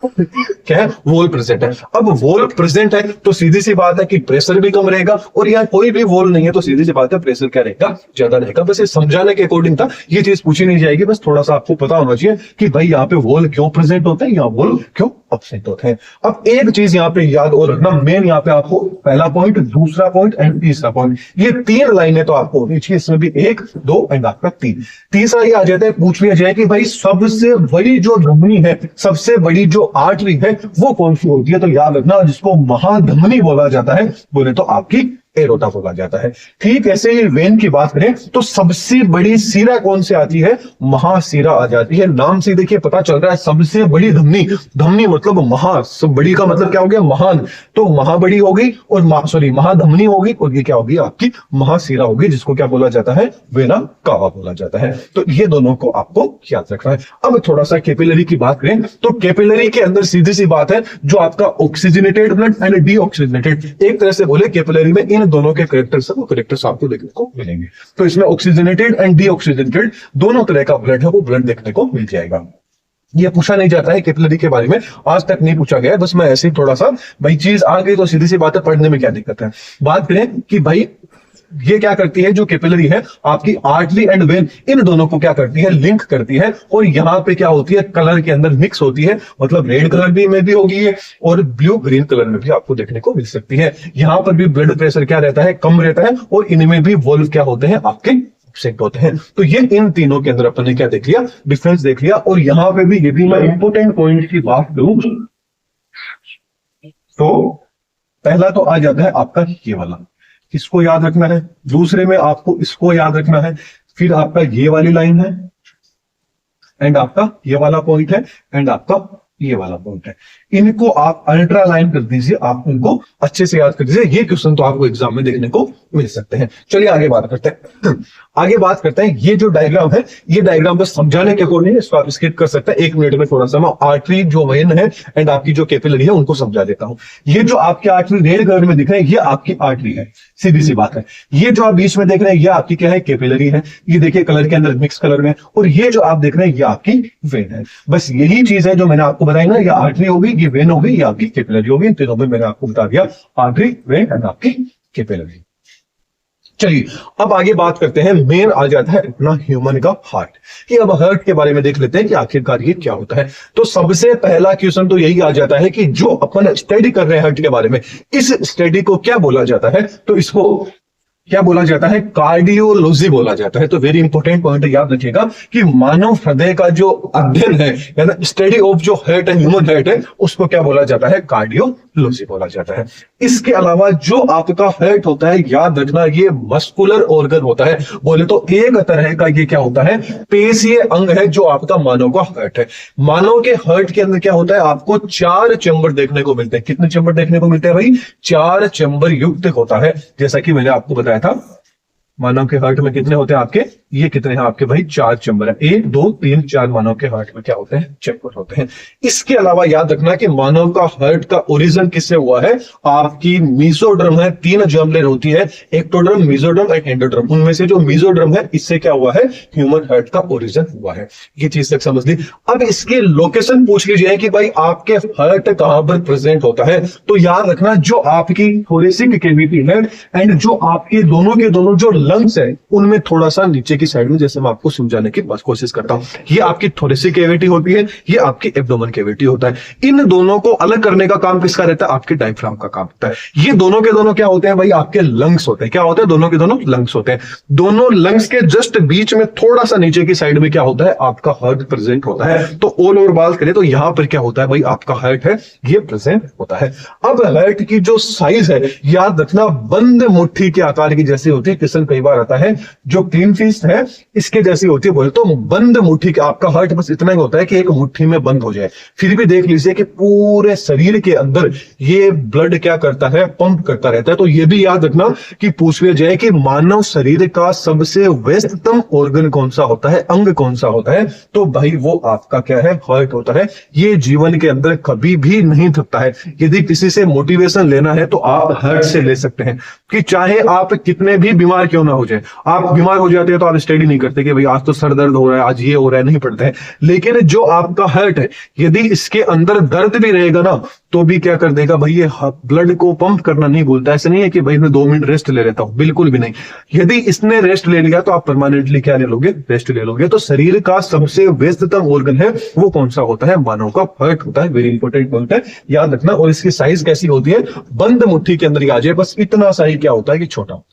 क्या है, वॉल प्रेजेंट है। अब वॉल प्रेजेंट है तो सीधी सी बात है कि प्रेशर भी कम रहेगा, और यहाँ कोई भी वॉल नहीं है तो सीधी सी बात है प्रेशर क्या रहेगा, ज्यादा रहेगा। बस ये समझाने के अकॉर्डिंग था, ये चीज पूछी नहीं जाएगी, बस थोड़ा सा आपको पता होना चाहिए कि भाई यहाँ पे वॉल क्यों प्रेजेंट होते हैं, यहाँ वॉल क्यों एब्सेंट होते हैं। अब एक चीज यहाँ पे याद और रखना, मेन यहाँ पे आपको पहला पॉइंट, दूसरा पॉइंट एंड तीसरा पॉइंट, ये 3 लाइनें तो आपको होनी चाहिए, इसमें भी 1 2 एंड आपका 3। तीसरा ये आ जाता है, पूछ लिया जाए कि भाई सबसे बड़ी जो धमनी है, सबसे बड़ी जो आर्टरी है वो कौन सी होती है, तो याद रखना जिसको महाधमनी बोला जाता है, बोले तो आपकी एरोटा बोला जाता है। ठीक ऐसे ही वेन की बात करें तो सबसे बड़ी सिरा कौन से आती है, महासिरा आ जाती है। नाम से देखिए पता चल रहा है सबसे बड़ी धमनी, धमनी मतलब महा, सब बड़ी का मतलब क्या हो गया, महान, तो महाबड़ी होगी और महाधमनी होगी, और ये क्या होगी आपकी महासिरा होगी, जिसको क्या बोला जाता है, वेना कावा बोला जाता है। तो ये दोनों को आपको याद रखना है। अब थोड़ा सा कैपिलरी की बात करें तो कैपिलरी के अंदर सीधी सी बात है, जो आपका ऑक्सीजनेटेड ब्लड एंड डीऑक्सीजनेटेड, एक तरह से बोले कैपिलरी में इन दोनों के करेक्टर्स है, वो करेक्टर्स आपको देखने को मिलेंगे। तो इसमें ऑक्सीजनेटेड एंड डीऑक्सीजनेटेड दोनों तरह का ब्लड है, वो ब्लड देखने को मिल जाएगा। ये पूछा नहीं जाता है कैपिलरी के बारे में, आज तक नहीं पूछा गया है, बस मैं ऐसे ही थोड़ा सा, भाई चीज आ गई तो सीधी सी बात है, पढ़ने में क्या दिक्कत है। बात करें कि भाई ये क्या करती है, जो कैपिलरी है आपकी आर्टरी एंड वेन, इन दोनों को क्या करती है, लिंक करती है, और यहाँ पे क्या होती है, कलर के अंदर मिक्स होती है, मतलब रेड कलर भी में भी होगी है और ब्लू ग्रीन कलर में भी आपको देखने को मिल सकती है। यहाँ पर भी ब्लड प्रेशर क्या रहता है, कम रहता है, और इनमें भी वॉल्व क्या होते हैं, आपके एब्सेंट होते हैं। तो ये इन तीनों के अंदर अपन ने क्या देख लिया, डिफरेंस देख लिया। और यहाँ पे भी, ये भी मैं इंपोर्टेंट पॉइंट की बात करूं तो पहला तो आ जाता है आपका ये वाला, इसको याद रखना है। दूसरे में आपको इसको याद रखना है। फिर आपका ये वाली लाइन है, एंड आपका ये वाला पॉइंट है, एंड आपका ये वाला पॉइंट है। इनको आप अल्ट्रा लाइन कर दीजिए, आप इनको अच्छे से याद कर दीजिए। ये क्वेश्चन तो आपको एग्जाम में देखने को मिल सकते हैं। चलिए आगे बात करते हैं। आगे बात करते हैं, ये जो डायग्राम है, ये डायग्राम बस समझाने के अकॉर्डिंग इसको आप स्किप कर सकते हैं। 1 मिनट में थोड़ा सा मैं आर्टरी जो वेन है एंड आपकी जो कैपिलरी है उनको समझा देता हूं। ये जो आपकी आर्टरी रेड कलर में दिख रहे हैं, ये आपकी आर्टरी है, सीधी सी बात है। ये जो आप बीच में देख रहे हैं, ये आपकी क्या है, कैपिलरी है। ये देखिए कलर के अंदर मिक्स कलर में, और ये जो आप देख रहे हैं, ये आपकी वेन है। बस यही चीज है जो मैंने आपको बताई ना, ये आर्टरी होगी, ये वेन होगी, ये आपकी कैपिलरी होगी। इन तीनों में मैंने आपको बता दिया, आर्टरी, वेन एंड आपकी कैपिलरी। चलिए अब आगे बात करते हैं, मेन आ जाता है अपना ह्यूमन का हार्ट। कि अब हार्ट के बारे में देख लेते हैं कि आखिरकार ये क्या होता है। तो सबसे पहला क्वेश्चन तो यही आ जाता है कि जो अपन स्टडी कर रहे हैं हार्ट के बारे में, इस स्टडी को क्या बोला जाता है, तो इसको क्या बोला जाता है, कार्डियोलॉजी बोला जाता है। तो वेरी इंपॉर्टेंट पॉइंट याद रखिएगा कि मानव हृदय का जो अध्ययन है, यानी स्टडी ऑफ जो हार्ट है, ह्यूमन हार्ट है, उसको क्या बोला जाता है, कार्डियोलॉजी बोला जाता है। इसके अलावा जो आपका हार्ट होता है, याद रखना ये मस्कुलर ऑर्गन होता है, बोले तो एक तरह का ये क्या होता है, पेशीय अंग है जो आपका मानव का हार्ट है। मानव के हार्ट के अंदर क्या होता है, आपको 4 चैम्बर देखने को मिलते हैं। कितने चैम्बर देखने को मिलते हैं भाई, 4 चैम्बर युक्त होता है। जैसा कि मैंने आपको बताया था, मानव के हार्ट में कितने होते हैं आपके, ये कितने हैं आपके भाई, 4 चैम्बर है। 1 2 3 4 मानव के हार्ट में क्या होते हैं, चैम्बर होते हैं। इसके अलावा याद रखना कि मानव का हार्ट का ओरिजिन किससे हुआ है, आपकी मीजोड्रम है। 3 जर्म लेयर होती है, एक्टोड्रम, मीजोड्रम एंड एंडोड्रम। उनमें से जो मीजोड्रम है, इससे क्या हुआ है, ह्यूमन हार्ट का ओरिजिन हुआ है। ये चीज तक समझ ली। अब इसकी लोकेशन पूछ लीजिए कि भाई आपके हार्ट कहां पर प्रेजेंट होता है, तो याद रखना जो आपकी थोरेसिक कैविटी है एंड जो आपके दोनों के दोनों जो लंग्स है, उनमें थोड़ा सा नीचे की की साइड में, जैसे मैं आपको समझाने की कोशिश करता हूँ। ये आपकी थोरेसिक कैविटी होती है, ये आपकी एब्डोमेन कैविटी होता है। इन दोनों को अलग करने का काम किसका रहता है? आपके डायफ्राम का काम होता है। ये दोनों के दोनों क्या होते हैं भाई? आपके लंग्स होते हैं। क्या होते हैं? दोनों के दोनों लंग्स होते हैं। दोनों लंग्स के जस्ट बीच में थोड़ा सा नीचे की साइड में क्या होता है? आपका हार्ट प्रेजेंट होता है। तो ऑल ओवर बात करें तो यहां पर क्या होता है भाई? आपका हार्ट है, ये प्रेजेंट होता है। अब हार्ट की जो साइज है, याद रखना, बंद मुट्ठी के आकार की जैसी होती है। क्वेश्चन कई बार आता है, जो क्लीन फिस्ट है इसके जैसी होती है, बोले तो बंद मुट्ठी के। आपका हार्ट बस इतना ही होता है कि एक मुट्ठी में बंद हो जाए। फिर भी देख लीजिए कि पूरे शरीर के अंदर ये ब्लड क्या करता है? पंप करता रहता है। तो ये भी याद रखना कि पूछ लिया जाए कि मानव शरीर का सबसे व्यस्ततम ऑर्गन कौन सा होता है, अंग कौन सा होता है, तो भाई वो आपका क्या है? हार्ट होता है। ये जीवन के अंदर कभी भी नहीं थकता है। यदि किसी से मोटिवेशन लेना है तो आप हार्ट से ले सकते हैं, कि चाहे आप कितने भी बीमार क्यों ना हो जाए। आप बीमार हो जाते हैं तो आप स्टडी नहीं करते कि भाई आज तो सर दर्द हो रहा है, आज ये हो रहा है, नहीं पड़ता है। लेकिन जो आपका हार्ट है, यदि इसके अंदर दर्द भी रहेगा ना, तो भी क्या कर देगा भाई? ये ब्लड को पंप करना नहीं भूलता। ऐसे नहीं है कि भाई मैं 2 मिनट रेस्ट ले लेता हूं, बिल्कुल भी नहीं। यदि इसने रेस्ट ले लिया तो आप परमानेंटली क्या ले लोगे? रेस्ट ले लोगे। तो शरीर का सबसे व्यस्ततम ऑर्गन है वो कौन सा होता है? मानव का हार्ट होता है। वेरी इंपॉर्टेंट पॉइंट है, याद रखना। और इसकी साइज कैसी होती है? बंद मुट्ठी के अंदर ही आ जाए, बस इतना सा ही क्या होता है कि छोटा।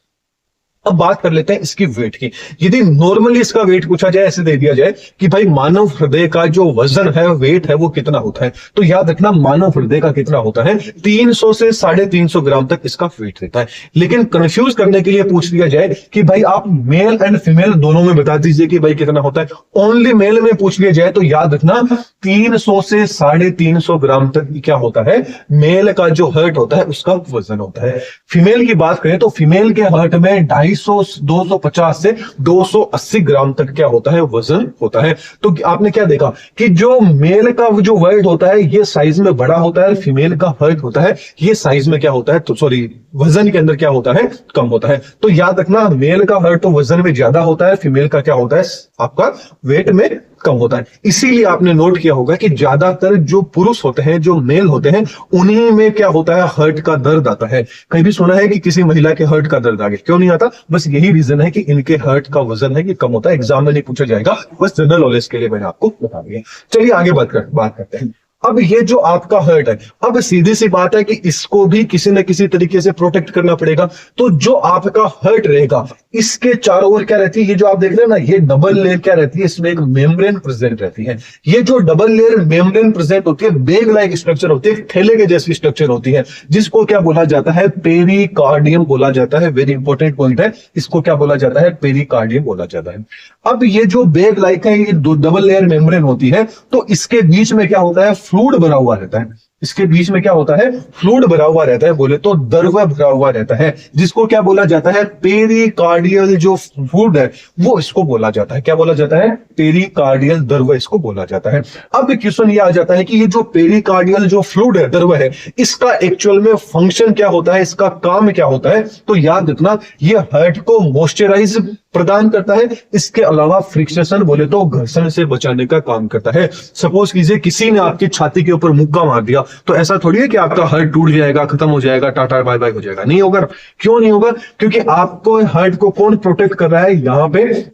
अब बात कर लेते हैं इसकी वेट की। यदि नॉर्मली इसका वेट पूछा जाए, ऐसे दे दिया जाए कि भाई मानव हृदय का जो वजन है, वेट है, वो कितना होता है, तो याद रखना मानव हृदय का कितना होता है? 300 से 350 ग्राम तक इसका वेट रहता है। लेकिन कंफ्यूज करने के लिए पूछ लिया जाए कि भाई आप मेल एंड फीमेल दोनों में बता दीजिए कि भाई कितना होता है। ओनली मेल में पूछ लिया जाए तो याद रखना 300 से 350 ग्राम तक क्या होता है? मेल का जो हार्ट होता है उसका वजन होता है। फीमेल की बात करें तो फीमेल के हार्ट में 250 से 280 ग्राम तक क्या होता है? वजन होता है। तो आपने क्या देखा कि जो मेल का जो वेट होता है ये साइज में बड़ा होता है, फीमेल का हार्ट होता है ये साइज में क्या होता है? तो सॉरी, वजन के अंदर क्या होता है? कम होता है। तो याद रखना मेल का हार्ट तो वजन में ज्यादा होता है, फीमेल का क्या होता है? आपका वेट में कम होता है। इसीलिए आपने नोट किया होगा कि ज्यादातर जो पुरुष होते हैं, जो मेल होते हैं, उन्हीं में क्या होता है? हार्ट का दर्द आता है। कहीं भी सुना है कि किसी महिला के हार्ट का दर्द आगे क्यों नहीं आता? बस यही रीजन है कि इनके हार्ट का वजन है कि कम होता है। एग्जाम में नहीं पूछा जाएगा, बस जनरल नॉलेज के लिए मैंने आपको बता दिया। चलिए आगे बात करते हैं। अब ये जो आपका हार्ट है, अब सीधी सी बात है कि इसको भी किसी न किसी तरीके से प्रोटेक्ट करना पड़ेगा। तो जो आपका हार्ट रहेगा, इसके चारों ओर क्या रहती है? ये जो आप देख रहे हैं ना, ये डबल लेयर क्या रहती है? इसमें एक मेम्ब्रेन प्रेजेंट रहती है। ये जो डबल लेयर मेम्ब्रेन प्रेजेंट होती है, बेग लाइक स्ट्रक्चर होती है, थैले के जैसी स्ट्रक्चर होती है, जिसको क्या बोला जाता है? पेरिकार्डियम बोला जाता है। वेरी इंपॉर्टेंट पॉइंट है, इसको क्या बोला जाता है? पेरिकार्डियम बोला जाता है। अब ये जो बेग लाइक है, ये डबल लेयर मेम्ब्रेन होती है, तो इसके बीच में क्या होता है? फ्लूइड भरा हुआ रहता है। इसके बीच में क्या होता है? फ्लूइड भरा हुआ रहता है, बोले तो द्रव भरा हुआ रहता है, जिसको क्या बोला जाता है? पेरिकार्डियल जो फ्लूइड है वो इसको बोला जाता है। क्या बोला जाता है? पेरिकार्डियल द्रव इसको बोला जाता है। अब क्वेश्चन ये आ जाता है कि ये जो पेरिकार्डियल जो फ्लूइड है, द्रव है, इसका एक्चुअल में फंक्शन क्या होता है? इसका काम क्या होता है? तो याद रखना ये हार्ट को मॉइस्चराइज प्रदान करता है। इसके अलावा फ्रिक्शन, बोले तो घर्षण से बचाने का काम करता है। सपोज कीजिए किसी ने आपकी छाती के ऊपर मुक्का मार दिया, तो ऐसा थोड़ी है कि आपका हार्ट टूट जाएगा, खत्म हो जाएगा, टाटा बाय बाय हो जाएगा। नहीं होगा। क्यों नहीं होगा? क्योंकि आपको हार्ट को कौन प्रोटेक्ट कर रहा है? यहां पे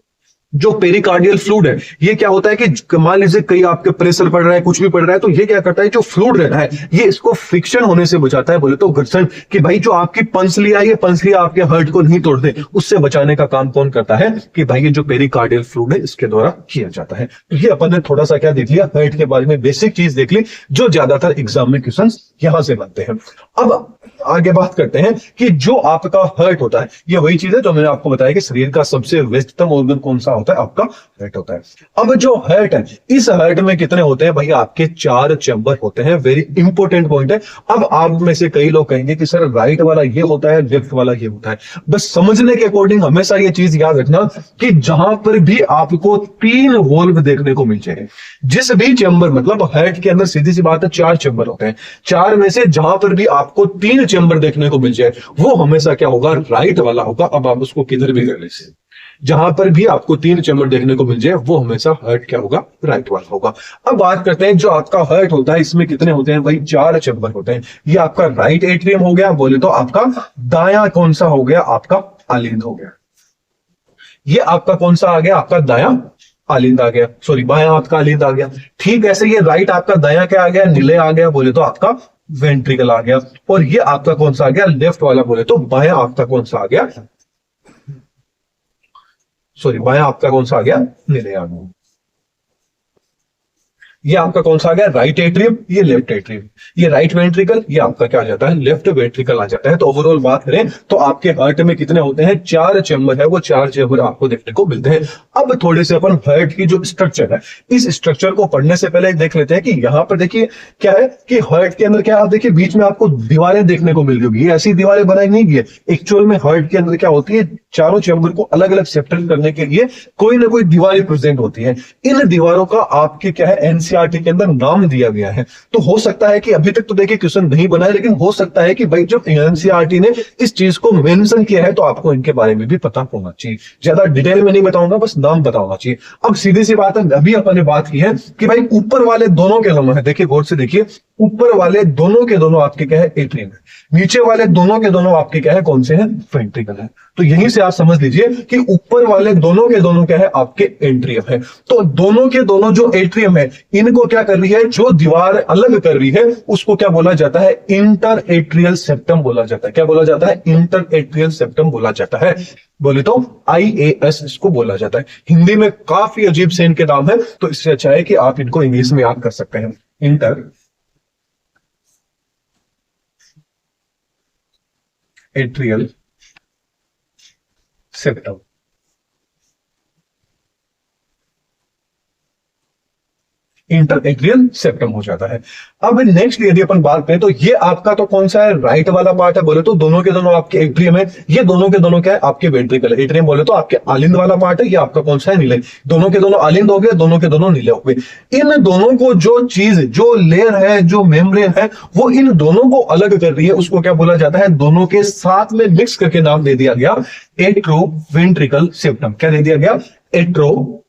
जो पेरिकार्डियल फ्लूइड है, ये क्या होता है कि मान लीजिए कहीं आपके प्रेशर पड़ रहा है, कुछ भी पड़ रहा है, तो ये क्या करता है? जो फ्लूइड रहता है ये इसको फ्रिक्शन होने से बचाता है, बोले तो घर्षण, कि भाई जो आपकी पंसलियां, ये पंसलियां आपके हार्ट को नहीं तोड़ दे, उससे बचाने का काम कौन करता है? कि भाई ये जो पेरिकार्डियल फ्लूइड है इसके द्वारा किया जाता है। तो ये अपन ने थोड़ा सा क्या देख लिया? हार्ट के बारे में बेसिक चीज देख ली, जो ज्यादातर एग्जाम में क्वेश्चन यहां से बनते हैं। अब आगे बात करते हैं कि जो आपका हार्ट होता है, ये वही चीज है जो मैंने आपको बताया कि शरीर का सबसे व्यस्ततम ऑर्गन कौन सा होता है? आपका हार्ट होता है। अब जो हार्ट है, इस हार्ट में कितने होते हैं भाई? आपके 4 चैम्बर होते हैं। वेरी इंपॉर्टेंट पॉइंट है। अब आप में से कई लोग कहेंगे कि सर राइट वाला ये होता है, लेफ्ट वाला ये होता है। बस समझने के अकॉर्डिंग हमेशा ये चीज याद रखना कि जहां पर भी आपको 3 वॉल्व देखने को मिल जाए, जिस भी चैम्बर, मतलब हार्ट के अंदर सीधी सी बात है 4 चैम्बर होते हैं, 4 में से जहां पर भी आपको 3 चैम्बर देखने को मिल जाए, वो हमेशा क्या होगा? राइट वाला होगा। अब आप उसको किधर भी कर लीजिए, जहां पर भी आपको 3 चैम्बर देखने को मिल जाए, वो हमेशा हार्ट क्या होगा? राइट वाला होगा। अब बात करते हैं जो आपका हार्ट होता है, इसमें कितने होते हैं भाई? 4 चैम्बर होते हैं। ये आपका राइट एट्रियम हो गया, बोले तो आपका दायां कौन सा हो गया? आपका आलिंद हो गया। ये आपका कौन सा आ गया, आपका दायां आलिंद आ गया, सॉरी बायां आपका आलिंद आ गया। ठीक ऐसे ये राइट आपका दायां क्या आ गया, निलय आ गया, बोले तो आपका वेंट्रिकल आ गया। और ये आपका कौन सा आ गया, लेफ्ट वाला बोले तो बायां आपका कौन सा आ गया, सॉरी बायां आपका कौन सा आ गया, निलय आ गया। ये आपका कौन सा आ गया, राइट एट्रियम, ये लेफ्ट एट्रियम, ये राइट वेंट्रिकल, ये आपका क्या आ जाता है, लेफ्ट वेंट्रिकल आ जाता है। तो ओवरऑल बात करें तो आपके हार्ट में कितने होते हैं, 4 चैम्बर है, वो 4 चैम्बर आपको देखने को मिलते हैं। अब थोड़े से अपन हार्ट की जो स्ट्रक्चर है, इस स्ट्रक्चर को पढ़ने से पहले देख लेते हैं कि यहाँ पर देखिए क्या है कि हार्ट के अंदर क्या, आप देखिए बीच में आपको दीवारें देखने को मिल रही होगी, ये ऐसी दीवारें बनाई नहीं है। एक्चुअल में हार्ट के अंदर क्या होती है, चारों चैम्बर को अलग अलग सेपरेट करने के लिए कोई ना कोई दीवारें प्रेजेंट होती है। इन दीवारों का आपके क्या है, एनसीईआरटी के अंदर नाम दिया गया है। तो हो सकता है कि अभी तक तो देखिए क्वेश्चन नहीं बना है, लेकिन हो सकता है कि भाई जब एनसीईआरटी ने इस चीज को मेंशन किया है तो आपको इनके बारे में भी पता होना चाहिए। ज्यादा डिटेल में नहीं बताऊंगा, बस नाम बताना चाहिए। अब सीधी सी बात है, अभी अपन ने बात की है कि भाई ऊपर वाले दोनों के दोनों है, देखिए गौर से देखिए, ऊपर वाले दोनों के दोनों आपके क्या है, एट्रियम है, नीचे वाले दोनों के दोनों आपके क्या है, कौन से हैं, वेंट्रिकल है। तो यहीं से आप समझ लीजिए कि ऊपर वाले दोनों के दोनों क्या है, आपके एट्रियम है। तो दोनों के दोनों जो एट्रियम है, इनको क्या कर रही है, जो दीवार अलग कर रही है उसको क्या बोला जाता है, इंटर एट्रियल सेप्टम बोला जाता है। क्या बोला जाता है, इंटर एट्रियल सेप्टम बोला जाता है, बोले तो IAS इसको बोला जाता है। हिंदी में काफी अजीब से इनके नाम है, तो इससे अच्छा है कि आप इनको इंग्लिश में याद कर सकते हैं, inter atrial septum. Inter atrial septum हो जाता है। अब नेक्स्ट यदि अपन बात करें तो ये आपका तो कौन सा है, राइट वाला पार्ट है, बोले तो दोनों के दोनों आपके एट्रियम है, ये दोनों के दोनों क्या है, आपके वेंट्रिकल है। एट्रियम बोले तो आपके आलिंद वाला पार्ट है, ये आपका कौन सा है, निलय। दोनों के दोनों आलिंद हो गए, दोनों के दोनों निलय हो गए। इन दोनों को जो चीज, जो लेयर है, जो मेम्ब्रेन है, वो इन दोनों को अलग कर रही है, उसको क्या बोला जाता है, दोनों के साथ में मिक्स करके नाम दे दिया गया एट्रो वेंट्रिकल सेप्टम। क्या दे दिया गया, एट्रो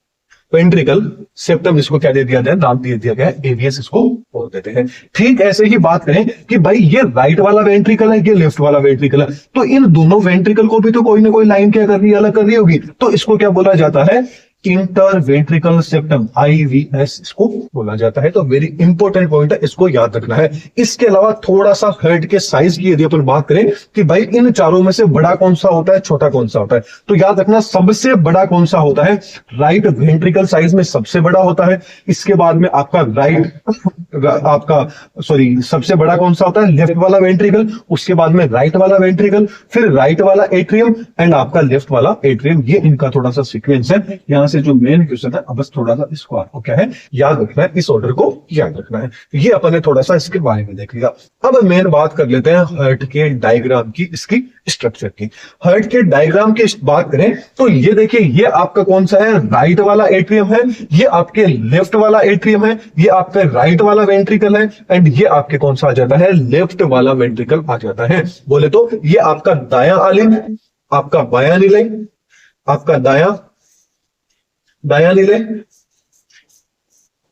वेंट्रिकल सेप्टम, इसको क्या दे दिया जाए, नाम दे दिया गया एवीएस, इसको बोल देते हैं। ठीक ऐसे ही बात करें कि भाई ये राइट वाला वेंट्रिकल है, ये लेफ्ट वाला वेंट्रिकल है, तो इन दोनों वेंट्रिकल को भी तो कोई ना कोई लाइन क्या कर रही है, अलग कर रही होगी। तो इसको क्या बोला जाता है, इंटर वेंट्रिकल सेप्टम, IVS इसको बोला जाता है। तो वेरी इंपॉर्टेंट पॉइंट है, इसको याद रखना है। इसके अलावा थोड़ा सा हेड के साइज की यदि अपन बात करें कि भाई इन चारों में से बड़ा कौन सा होता है, छोटा कौन सा होता है, तो याद रखना सबसे बड़ा कौन सा होता है, राइट वेंट्रिकल साइज में सबसे बड़ा होता है। इसके बाद में आपका सबसे बड़ा कौन सा होता है, लेफ्ट वाला वेंट्रिकल, उसके बाद में राइट वाला वेंट्रिकल, फिर राइट वाला एट्रियम एंड आपका लेफ्ट वाला एट्रियम। ये इनका थोड़ा सा सीक्वेंस है। यहां से जो मेन क्वेश्चन है, अब बस थोड़ा सा इसको आपको क्या है, याद रखना है, इस ऑर्डर को याद रखना है। ये अपन ने थोड़ा सा इसके बारे में देख लिया। अब मेन बात कर लेते हैं हार्ट के डायग्राम की, इसकी स्ट्रक्चर की। हार्ट के डायग्राम की बात करें तो ये देखिए, ये आपका कौन सा है, राइट वाला एट्रियम है, ये आपके लेफ्ट वाला एट्रियम है, ये आपका राइट वाला वेंट्रिकल है एंड ये आपके कौन सा आ जाता है, लेफ्ट वाला वेंट्रिकल आ जाता है। बोले तो ये आपका दायां आलिंद, आपका बायां निलय, आपका दायां निलय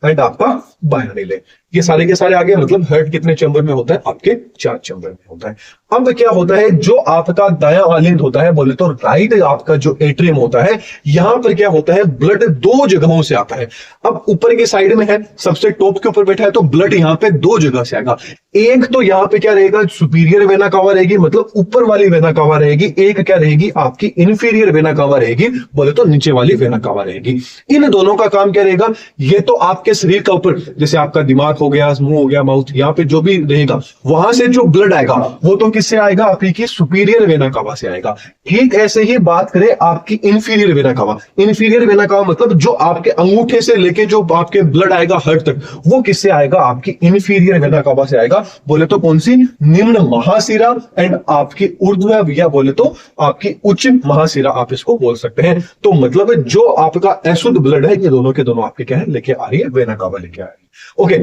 एंड आपका बायां निलय, ये सारे के सारे आगे। मतलब हार्ट कितने चैम्बर में होता है, आपके 4 चैम्बर में होता है। अब क्या होता है, जो आपका दायां आलिंद होता है, बोले तो राइट आपका जो एट्रियम होता है, यहां पर क्या होता है, ब्लड 2 जगहों से आता है। अब ऊपर की साइड में है, सबसे टॉप के ऊपर बैठा है, तो ब्लड यहां पे 2 जगह से आएगा। एक तो यहां पे क्या रहेगा, सुपीरियर वेना कावा रहेगी, मतलब ऊपर वाली वेना कावा रहेगी। एक क्या रहेगी, आपकी इंफीरियर वेना कावा रहेगी, बोले तो नीचे वाली वेना कावा रहेगी। इन दोनों का काम क्या रहेगा, ये तो आपके शरीर का ऊपर, जैसे आपका दिमाग हो गया, मुंह हो गया, माउथ, यहाँ पे जो भी रहेगा, वहां से जो ब्लड आएगा वो तो किससे आएगा, आपकी सुपीरियर वेना कावा से आएगा। ठीक ऐसे ही बात करें आपकी inferior vena cava. Inferior vena cava मतलब जो आपके अंगूठे से लेके जो आपके ब्लड आएगा हार्ट तक, वो किससे आएगा, आपकी इंफीरियर वेना कावा से आएगा। बोले तो कौन सी, निम्न महाशिरा एंड आपकी ऊर्ध्व, या बोले तो आपकी उच्च महाशिरा, आप इसको बोल सकते हैं। तो मतलब जो आपका अशुद्ध ब्लड है, ये दोनों के दोनों आपके क्या है, लेके आ रही है, वेना कावा लेके आ रही है। ओके,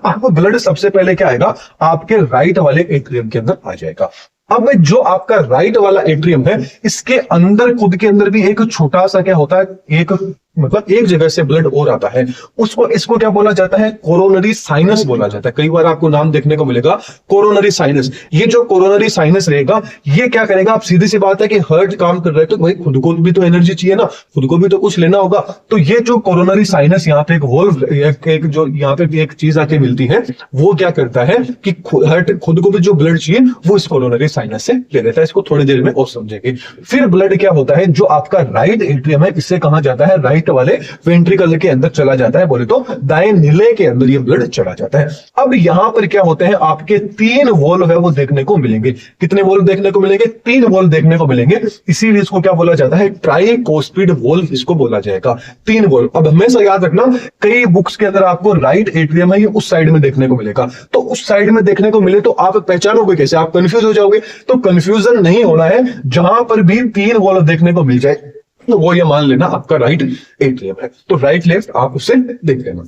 आपको ब्लड सबसे पहले क्या आएगा, आपके राइट वाले एट्रियम के अंदर आ जाएगा। अब जो आपका राइट वाला एट्रियम है, इसके अंदर खुद के अंदर भी एक छोटा सा क्या होता है, एक मतलब एक जगह से ब्लड और आता है, उसको इसको क्या बोला जाता है, कोरोनरी साइनस बोला जाता है। कई बार आपको नाम देखने को मिलेगा कोरोनरी साइनस। ये जो कोरोनरी साइनस रहेगा, ये क्या करेगा, आप सीधी सी बात है कि हार्ट काम कर रहे हैं तो भाई खुद को भी तो एनर्जी चाहिए ना, खुद को भी तो कुछ लेना होगा। तो ये जो कोरोनरी साइनस यहाँ पे एक वोल्व, एक जो यहाँ पे एक चीज आके मिलती है, वो क्या करता है कि हार्ट खुद को भी जो ब्लड चाहिए वो इस कोरोनरी साइनस से ले लेता है। इसको थोड़ी देर में और समझेंगे। फिर ब्लड क्या होता है, जो आपका राइट एट्रियम है, इससे कहा जाता है राइट वाले वेंट्रिकल के अंदर चला जाता है, बोले तो दाएं नीले के अंदर ये ब्लड चला जाता है। अब यहां पर क्या होते हैं, आपके 3 वॉल्व है वो देखने को मिलेंगे। कितने वॉल्व देखने को मिलेंगे, 3 वॉल्व देखने को मिलेंगे। इसीलिए इसको क्या बोला जाता है, ट्राइकोस्पिड वॉल्व इसको बोला जाएगा। 3 वॉल्व। अब हमेशा याद रखना, कई बुक्स के अंदर आपको राइट एट्रियम है ये उस साइड में देखने को मिलेगा, तो उस साइड में देखने को मिले तो आप पहचानोगे कैसे, आप कंफ्यूज हो जाओगे। तो कंफ्यूजन नहीं होना है, जहां पर भी 3 वॉल्व देखने को मिल जाए तो वो ये मान लेना आपका राइट एट्रियम है। तो राइट लेफ्ट आप उसे देख लेना।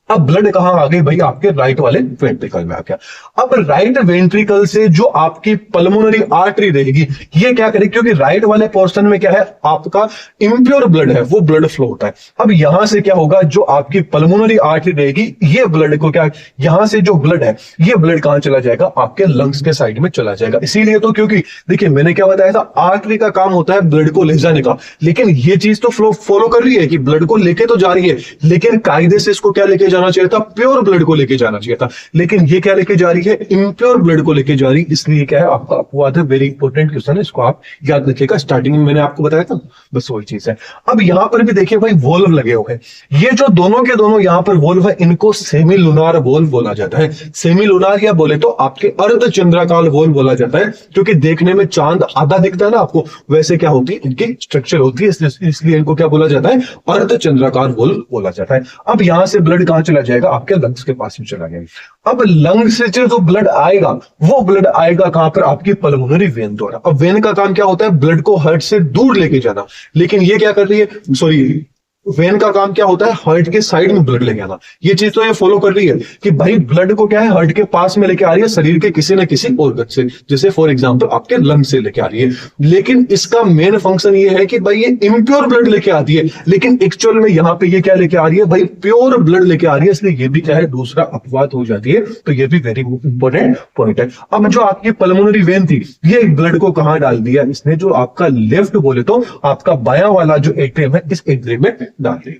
अब ब्लड कहां आ गई भाई, आपके राइट वाले वेंट्रिकल में आ गया। अब राइट वेंट्रिकल से जो आपकी पल्मोनरी आर्टरी रहेगी, ये क्या करेगी, क्योंकि राइट वाले पोर्शन में क्या है, आपका इंप्योर ब्लड है, वो ब्लड फ्लो होता है। अब यहां से क्या होगा, जो आपकी पल्मोनरी आर्टरी रहेगी, ये ब्लड को क्या, यहां से जो ब्लड है, ये ब्लड कहां चला जाएगा, आपके लंग्स के साइड में चला जाएगा। इसीलिए तो, क्योंकि देखिए मैंने क्या बताया था, आर्टरी का काम होता है ब्लड को ले जाने का, लेकिन ये चीज तो फ्लो फॉलो कर रही है कि ब्लड को लेके तो जा रही है, लेकिन कायदे से इसको क्या लेके जाना चाहिए था, प्योर ब्लड को लेके जाना चाहिए था। लेकिन ये क्या लेके जा रही है, इम्प्योर ब्लड को लेके जा रही है। इसलिए क्या है, आपका अपवाद है, वेरी इंपॉर्टेंट क्वेश्चन है, इसको आप याद रखिएगा। स्टार्टिंग में मैंने आपको बताया था, बस वही चीज है। अब यहां पर भी देखिए भाई, वोल्व लगे हुए हैं। ये जो दोनों के दोनों यहां पर वोल्व है, इनको सेमी लूनार वोल्व बोला जाता है। सेमी लूनार या बोले तो आपके अर्धचंद्राकार वोल्व बोला जाता है, क्योंकि देखने में चांद आधा दिखता है ना आपको, वैसे क्या होती है, इनकी स्ट्रक्चर होती है, इसलिए इनको क्या बोला जाता है, अर्धचंद्राकार वोल्व बोला जाता है। अब यहां से ब्लड कहां चला जाएगा, आपके लंग्स के पास में चला गया। अब लंग से जो ब्लड आएगा, वो ब्लड आएगा कहां पर, आपकी पल्मोनरी वेन द्वारा। अब वेन का काम क्या होता है, ब्लड को हार्ट से दूर लेके जाना, लेकिन ये क्या कर रही है, सॉरी, वेन का काम क्या होता है, हार्ट के साइड में ब्लड लेके आना। ये चीज तो ये फॉलो कर रही है कि भाई ब्लड को क्या है, हार्ट के पास में लेके आ रही है, शरीर के किसी न किसी ऑर्गन से, जैसे फॉर एग्जांपल आपके लंग से लेके आ रही है। लेकिन इसका मेन फंक्शन ये है कि भाई ये इम्प्योर ब्लड लेके आती है, लेकिन एक्चुअल में यहाँ पे ये क्या लेके आ रही है भाई, प्योर ब्लड लेके आ रही है। इसलिए ये भी क्या है, दूसरा अपवाद हो जाती है। तो ये भी वेरी इंपॉर्टेंट पॉइंट है। अब जो आपकी पल्मोनरी वेन थी, ये ब्लड को कहां डाल दिया इसने, जो आपका लेफ्ट बोले तो आपका बायां वाला जो एट्रियम है, इस एट्रियम में डाल दिया।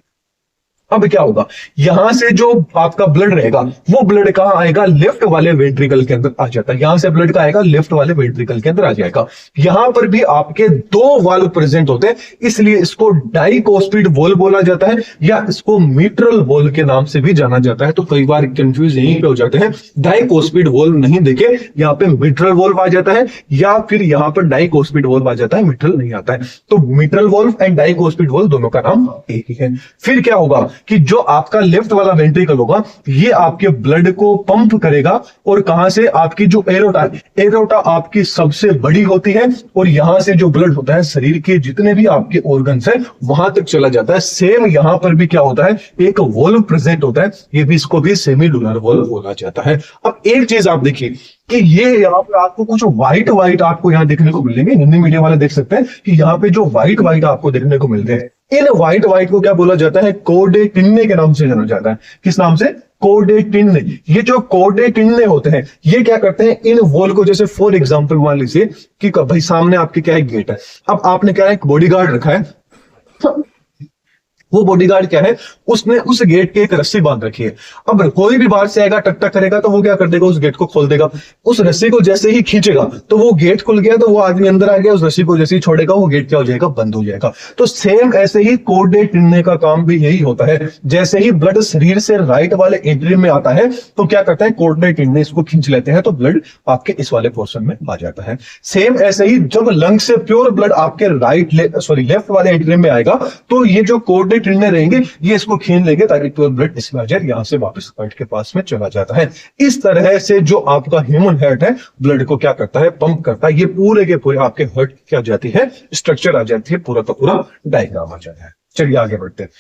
अब क्या होगा, यहां से जो आपका ब्लड रहेगा, वो ब्लड कहां आएगा, लेफ्ट वाले वेंट्रिकल के अंदर आ जाता है। यहां से ब्लड का आएगा, लेफ्ट वाले वेंट्रिकल के अंदर आ जाएगा। यहां पर भी आपके 2 वाल्व प्रेजेंट होते हैं, इसलिए इसको डाइकोस्पिड वॉल्व बोला जाता है, या इसको मिट्रल वॉल्व के नाम से भी जाना जाता है। तो कई बार कंफ्यूज यहीं पे हो जाते हैं, डाइकोस्पिड वॉल्व नहीं देखे, यहाँ पे मिट्रल वॉल्व आ जाता है, या फिर यहाँ पर डाइकोस्पिड वॉल्व आ जाता है, मिट्रल नहीं आता है। तो मिट्रल वॉल्व एंड डाइकोस्पिड वॉल्व दोनों का नाम एक ही है। फिर क्या होगा कि जो आपका लेफ्ट वाला वेंट्रिकल होगा, ये आपके ब्लड को पंप करेगा, और कहां से, आपकी जो एरोटा, एरोटा आपकी सबसे बड़ी होती है, और यहां से जो ब्लड होता है शरीर के जितने भी आपके ऑर्गन्स हैं वहां तक चला जाता है। सेम यहां पर भी क्या होता है, एक वॉल्व प्रेजेंट होता है, ये भी, इसको भी सेमी लूनर वॉल्व बोला जाता है। अब एक चीज आप देखिए कि ये यहाँ पर आपको कुछ व्हाइट व्हाइट आपको यहाँ देखने को मिलेंगे, हिंदी मीडियम वाले देख सकते हैं कि यहाँ पे जो व्हाइट व्हाइट आपको देखने को मिलते हैं, इन व्हाइट व्हाइट को क्या बोला जाता है, कोडेटिन्ने के नाम से जाना जाता है। किस नाम से, कोडेटिन्ने। ये जो कोडेटिन्ने होते हैं, ये क्या करते हैं, इन वॉल को, जैसे फॉर एग्जांपल मान लीजिए कि भाई सामने आपके क्या है, गेट है। अब आपने क्या है, एक बॉडीगार्ड रखा है, वो बॉडीगार्ड क्या है, उसने उस गेट के एक रस्सी बांध रखी है। अब कोई भी बाहर से आएगा, टक टक करेगा, तो वो क्या कर देगा, उस गेट को खोल देगा। उस रस्सी को जैसे ही खींचेगा तो वो गेट खुल गया, तो वो आदमी अंदर आ गया। उस रस्सी को जैसे ही छोड़ेगा, वो गेट क्या हो जाएगा, बंद हो जाएगा। तो सेम ऐसे ही कोडेटिन्ने का काम भी यही होता है। जैसे ही ब्लड शरीर से राइट वाले एट्रियम में आता है, तो क्या करता है, कोडेटिन्ने इसको खींच लेते हैं, तो ब्लड आपके इस वाले पोर्शन में आ जाता है। सेम ऐसे ही जब लंग से प्योर ब्लड आपके लेफ्ट वाले एट्रियम में आएगा, तो ये जो कोडेटिन्ने रहेंगे, ये इसको खींच लेंगे, ताकि प्योर ब्लड इसमें आ जाए, यहां से वापस हार्ट के पास में चला जाता है। इस तरह से जो आपका ह्यूमन हार्ट है, ब्लड को क्या करता है, पंप करता है। ये पूरे के पूरे आपके हार्ट क्या आ जाती है, स्ट्रक्चर आ जाती है, पूरा का पूरा डायग्राम आ जाता है। चलिए आगे बढ़ते हैं।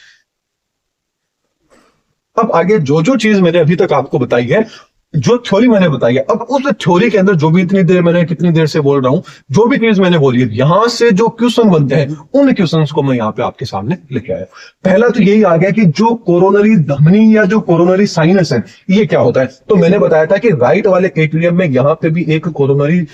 अब आगे जो जो चीज मैंने अभी तक आपको बताई है, जो थ्योरी मैंने बताई है, अब उस थ्योरी के अंदर जो भी इतनी देर मैंने कितनी देर से बोल रहा हूं, जो भी चीज मैंने बोली है, यहां से जो क्वेश्चन बनते हैं उन क्वेश्चंस को मैं यहां पे आपके सामने लेके आया। पहला तो यही आ गया कि जो कोरोनरी धमनी या जो कोरोनरी साइनस है ये क्या होता है। तो मैंने बताया था कि राइट वाले एट्रियम में यहां पे भी एक कोरोनरी